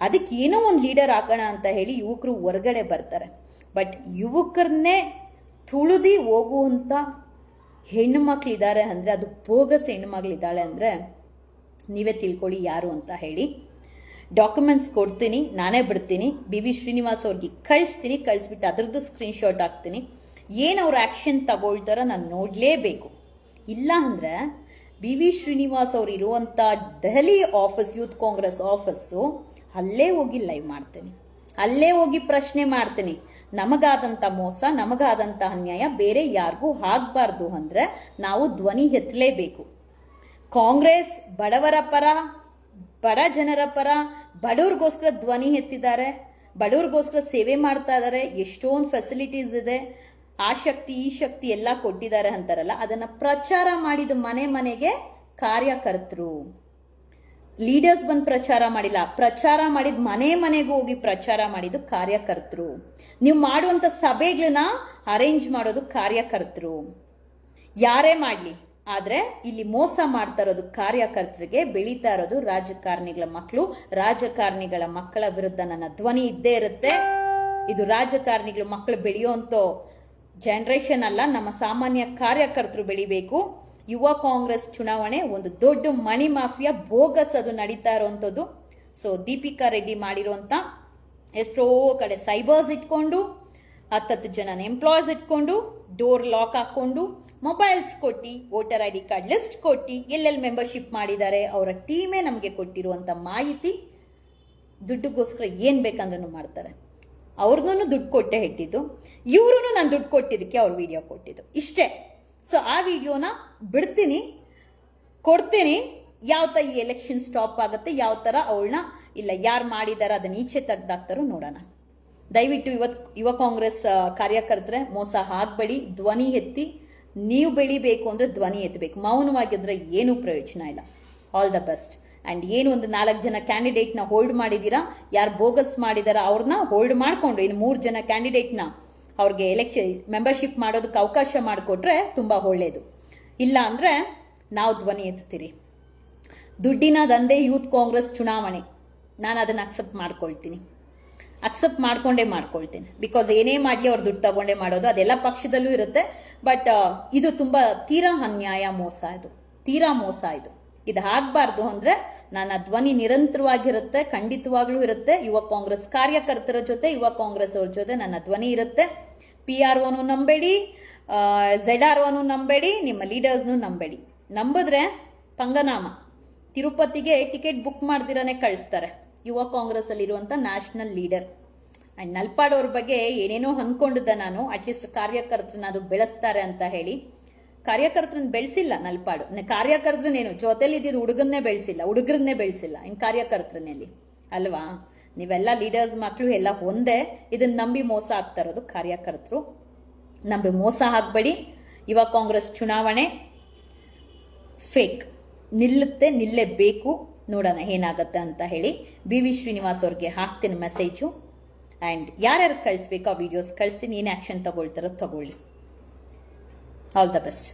ಅದಕ್ಕೆ ಏನೋ ಒಂದು ಲೀಡರ್ ಹಾಕೋಣ ಅಂತ ಹೇಳಿ ಯುವಕರು ಹೊರಗಡೆ ಬರ್ತಾರೆ. ಬಟ್ ಯುವಕರನ್ನೇ ತುಳಿದಿ ಹೋಗುವಂತ ಹೆಣ್ಣು ಮಕ್ಳಿದ್ದಾರೆ ಅಂದ್ರೆ, ಅದು ಬೋಗಸ್ ಹೆಣ್ಣು ಮಗಳಿದ್ದಾಳೆ ಅಂದ್ರೆ ನೀವೇ ತಿಳ್ಕೊಳ್ಳಿ ಯಾರು ಅಂತ ಹೇಳಿ. ಡಾಕ್ಯುಮೆಂಟ್ಸ್ ಕೊಡ್ತೀನಿ, ನಾನೇ ಬಿಡ್ತೀನಿ, ಬಿ ಶ್ರೀನಿವಾಸ್ ಅವ್ರಿಗೆ ಕಳಿಸ್ತೀನಿ. ಕಳಿಸ್ಬಿಟ್ಟು ಅದ್ರದ್ದು ಸ್ಕ್ರೀನ್ಶಾಟ್ ಹಾಕ್ತೀನಿ. ಏನು ಅವ್ರು ಆಕ್ಷನ್ ತಗೊಳ್ತಾರ ನಾನು ನೋಡ್ಲೇಬೇಕು. ಇಲ್ಲ ಅಂದ್ರೆ ಬಿ ಶ್ರೀನಿವಾಸ್ ಅವ್ರು ಇರುವಂತ Delhi office, youth Congress office, ಅಲ್ಲೇ ಹೋಗಿ ಲೈವ್ ಮಾಡ್ತೀನಿ, ಅಲ್ಲೇ ಹೋಗಿ ಪ್ರಶ್ನೆ ಮಾಡ್ತೀನಿ. ನಮಗಾದಂತ ಮೋಸ, ನಮಗಾದಂತ ಅನ್ಯಾಯ ಬೇರೆ ಯಾರಿಗೂ ಆಗ್ಬಾರ್ದು ಅಂದ್ರೆ ನಾವು ಧ್ವನಿ ಎತ್ತಲೇಬೇಕು. ಕಾಂಗ್ರೆಸ್ ಬಡವರ ಪರ, ಬಡ ಜನರ ಪರ, ಬಡವ್ರಿಗೋಸ್ಕರ ಧ್ವನಿ ಎತ್ತಿದ್ದಾರೆ, ಬಡವ್ರಿಗೋಸ್ಕರ ಸೇವೆ ಮಾಡ್ತಾ ಇದ್ದಾರೆ. ಎಷ್ಟೊಂದು ಫೆಸಿಲಿಟೀಸ್ ಇದೆ, ಆ ಶಕ್ತಿ ಈ ಶಕ್ತಿ ಎಲ್ಲ ಕೊಟ್ಟಿದ್ದಾರೆ ಅಂತಾರಲ್ಲ, ಅದನ್ನ ಪ್ರಚಾರ ಮಾಡಿದ ಮನೆಗೆ ಕಾರ್ಯಕರ್ತರು, ಲೀಡರ್ಸ್ ಬಂದು ಪ್ರಚಾರ ಮಾಡಿಲ್ಲ. ಪ್ರಚಾರ ಮಾಡಿದ ಮನೆಗೂ ಹೋಗಿ ಪ್ರಚಾರ ಮಾಡಿದ್ದು ಕಾರ್ಯಕರ್ತರು. ನೀವು ಮಾಡುವಂತ ಸಭೆಗಳನ್ನ ಅರೇಂಜ್ ಮಾಡೋದು ಕಾರ್ಯಕರ್ತರು, ಯಾರೇ ಮಾಡ್ಲಿ. ಆದ್ರೆ ಇಲ್ಲಿ ಮೋಸ ಮಾಡ್ತಾ ಇರೋದು ಕಾರ್ಯಕರ್ತರಿಗೆ, ಬೆಳೀತಾ ಇರೋದು ರಾಜಕಾರಣಿಗಳ ಮಕ್ಕಳು. ರಾಜಕಾರಣಿಗಳ ಮಕ್ಕಳ ವಿರುದ್ಧ ನನ್ನ ಧ್ವನಿ ಇದ್ದೇ ಇರುತ್ತೆ. ಇದು ರಾಜಕಾರಣಿಗಳ ಮಕ್ಕಳು ಬೆಳೆಯುವಂತ ಜನರೇಷನ್ ಅಲ್ಲ, ನಮ್ಮ ಸಾಮಾನ್ಯ ಕಾರ್ಯಕರ್ತರು ಬೆಳಿಬೇಕು. ಯುವ ಕಾಂಗ್ರೆಸ್ ಚುನಾವಣೆ ಒಂದು ದೊಡ್ಡ ಮಣಿ ಮಾಫಿಯಾ, ಬೋಗಸ್ ಅದು ನಡೀತಾ ಇರುವಂತದ್ದು. ಸೊ ದೀಪಿಕಾ ರೆಡ್ಡಿ ಮಾಡಿರುವಂತ ಎಷ್ಟೋ ಕಡೆ ಸೈಬರ್ಸ್ ಇಟ್ಕೊಂಡು, 10 ಜನ ಎಂಪ್ಲಾಯ್ಸ್ ಇಟ್ಕೊಂಡು, ಡೋರ್ ಲಾಕ್ ಹಾಕೊಂಡು, ಮೊಬೈಲ್ಸ್ ಕೊಟ್ಟು, ವೋಟರ್ ID ಕಾರ್ಡ್ ಲಿಸ್ಟ್ ಕೊಟ್ಟು, ಎಲ್ಲೆಲ್ಲಿ ಮೆಂಬರ್ಶಿಪ್ ಮಾಡಿದ್ದಾರೆ ಅವರ ಟೀಮೇ ನಮಗೆ ಕೊಟ್ಟಿರುವಂತ ಮಾಹಿತಿ. ದುಡ್ಡುಗೋಸ್ಕರ ಏನ್ ಬೇಕಂದ್ರೂ ಮಾಡ್ತಾರೆ. ಅವ್ರಿಗೂ ದುಡ್ಡು ಕೊಟ್ಟೆ ಇಟ್ಟಿದ್ದು, ಇವ್ರು ನಾನು ದುಡ್ಡು ಕೊಟ್ಟಿದ್ದಕ್ಕೆ ಅವ್ರು ವಿಡಿಯೋ ಕೊಟ್ಟಿದ್ದು, ಇಷ್ಟೇ. ಸೊ ಆ ವಿಡಿಯೋನ ಬಿಡ್ತೀನಿ, ಕೊಡ್ತೀನಿ. ಯಾವ ತರ ಈ ಎಲೆಕ್ಷನ್ ಸ್ಟಾಪ್ ಆಗುತ್ತೆ, ಯಾವ ತರ ಅವಳನ್ನ ಇಲ್ಲ ಯಾರು ಮಾಡಿದಾರ ಅದನ್ನ ಈಚೆ ತೆಗ್ದಾಕ್ತಾರೋ ನೋಡೋಣ. ದಯವಿಟ್ಟು ಯುವ ಕಾಂಗ್ರೆಸ್ ಕಾರ್ಯಕರ್ತರೆ ಮೋಸ ಆಗ್ಬೇಡಿ. ಧ್ವನಿ ಎತ್ತಿ, ನೀವು ಬೆಳಿಬೇಕು ಅಂದ್ರೆ ಧ್ವನಿ ಎತ್ತಬೇಕು. ಮೌನವಾಗಿದ್ರೆ ಏನು ಪ್ರಯೋಜನ ಇಲ್ಲ. All the best. ಅಂಡ್ ಏನು ಒಂದು 4 ಜನ ಕ್ಯಾಂಡಿಡೇಟ್ನ ಹೋಲ್ಡ್ ಮಾಡಿದ್ದೀರಾ, ಯಾರು ಬೋಗಸ್ ಮಾಡಿದಾರ ಅವ್ರನ್ನ ಹೋಲ್ಡ್ ಮಾಡ್ಕೊಂಡು ಇನ್ನು 3 ಜನ ಕ್ಯಾಂಡಿಡೇಟ್ನ ಅವ್ರಿಗೆ ಎಲೆಕ್ಷನ್ ಮೆಂಬರ್ಶಿಪ್ ಮಾಡೋದಕ್ಕೆ ಅವಕಾಶ ಮಾಡಿಕೊಟ್ರೆ ತುಂಬಾ ಒಳ್ಳೇದು. ಇಲ್ಲ ಅಂದ್ರೆ ನಾವು ಧ್ವನಿ ಎತ್ತೀರಿ. ದುಡ್ಡಿನ ದಂಧೆ ಯೂತ್ ಕಾಂಗ್ರೆಸ್ ಚುನಾವಣೆ, ನಾನು ಅದನ್ನ ಅಕ್ಸೆಪ್ಟ್ ಮಾಡ್ಕೊಳ್ತೀನಿ. ಬಿಕಾಸ್ ಏನೇ ಮಾಡಲಿ ಅವ್ರು ದುಡ್ಡು ತಗೊಂಡೇ ಮಾಡೋದು, ಅದೆಲ್ಲ ಪಕ್ಷದಲ್ಲೂ ಇರುತ್ತೆ. ಬಟ್ ಇದು ತುಂಬಾ ತೀರಾ ಅನ್ಯಾಯ, ತೀರಾ ಮೋಸ ಇದು. ಇದು ಆಗ್ಬಾರ್ದು ಅಂದ್ರೆ ನನ್ನ ಧ್ವನಿ ನಿರಂತರವಾಗಿರುತ್ತೆ, ಖಂಡಿತವಾಗ್ಲೂ ಇರುತ್ತೆ. ಯುವ ಕಾಂಗ್ರೆಸ್ ಕಾರ್ಯಕರ್ತರ ಜೊತೆ, ಯುವ ಕಾಂಗ್ರೆಸ್ ಅವ್ರ ಜೊತೆ ನನ್ನ ಧ್ವನಿ ಇರುತ್ತೆ. PROನು ನಂಬೇಡಿ, ZROನು ನಂಬೇಡಿ, ನಿಮ್ಮ ಲೀಡರ್ಸ್ನು ನಂಬೇಡಿ. ನಂಬಿದ್ರೆ ಪಂಗನಾಮ, ತಿರುಪತಿಗೆ ಟಿಕೆಟ್ ಬುಕ್ ಮಾಡ್ದಿರಾನೆ ಕಳಿಸ್ತಾರೆ ಯುವ ಕಾಂಗ್ರೆಸ್ ಅಲ್ಲಿ ಇರುವಂತ ನ್ಯಾಷನಲ್ ಲೀಡರ್. ಅಂಡ್ ನಲ್ಪಾಡ್ ಅವ್ರ ಬಗ್ಗೆ ಏನೇನೋ ಅನ್ಕೊಂಡಿದ್ದೆ ನಾನು, ಅಟ್ಲೀಸ್ಟ್ ಕಾರ್ಯಕರ್ತರನ್ನ ಅದು ಬೆಳೆಸ್ತಾರೆ ಅಂತ ಹೇಳಿ. ಕಾರ್ಯಕರ್ತರನ್ನ ಬೆಳೆಸಿಲ್ಲ ನಲ್ಪಾಡು. ಕಾರ್ಯಕರ್ತರನ್ನೇನು ಜೊತೆಲಿ ಇದ್ದಿದ್ದು ಹುಡುಗರನ್ನೇ ಬೆಳೆಸಿಲ್ಲ ಇನ್ ಕಾರ್ಯಕರ್ತರನ್ನೆಲ್ಲಿ ಅಲ್ವಾ? ನೀವೆಲ್ಲ ಲೀಡರ್ಸ್ ಮಕ್ಕಳು ಎಲ್ಲ ಒಂದೇ. ಇದನ್ನ ನಂಬಿ ಮೋಸ ಆಗ್ತಾ ಇರೋದು ಕಾರ್ಯಕರ್ತರು. ನಂಬಿ ಮೋಸ ಆಗ್ಬೇಡಿ. ಯುವ ಕಾಂಗ್ರೆಸ್ ಚುನಾವಣೆ ಫೇಕ್, ನಿಲ್ಲೇಬೇಕು. ನೋಡೋಣ ಏನಾಗತ್ತೆ ಅಂತ ಹೇಳಿ. BV ಶ್ರೀನಿವಾಸ್ ಅವ್ರಿಗೆ ಹಾಕ್ತೀನಿ ಮೆಸೇಜು. ಆ್ಯಂಡ್ ಯಾರ್ಯಾರು ಕಳಿಸ್ಬೇಕು ಆ ವಿಡಿಯೋಸ್ ಕಳಿಸಿ, ನೀನು ಆ್ಯಕ್ಷನ್ ತಗೊಳ್ತಾರೋ ತಗೊಳ್ಳಿ. All the best.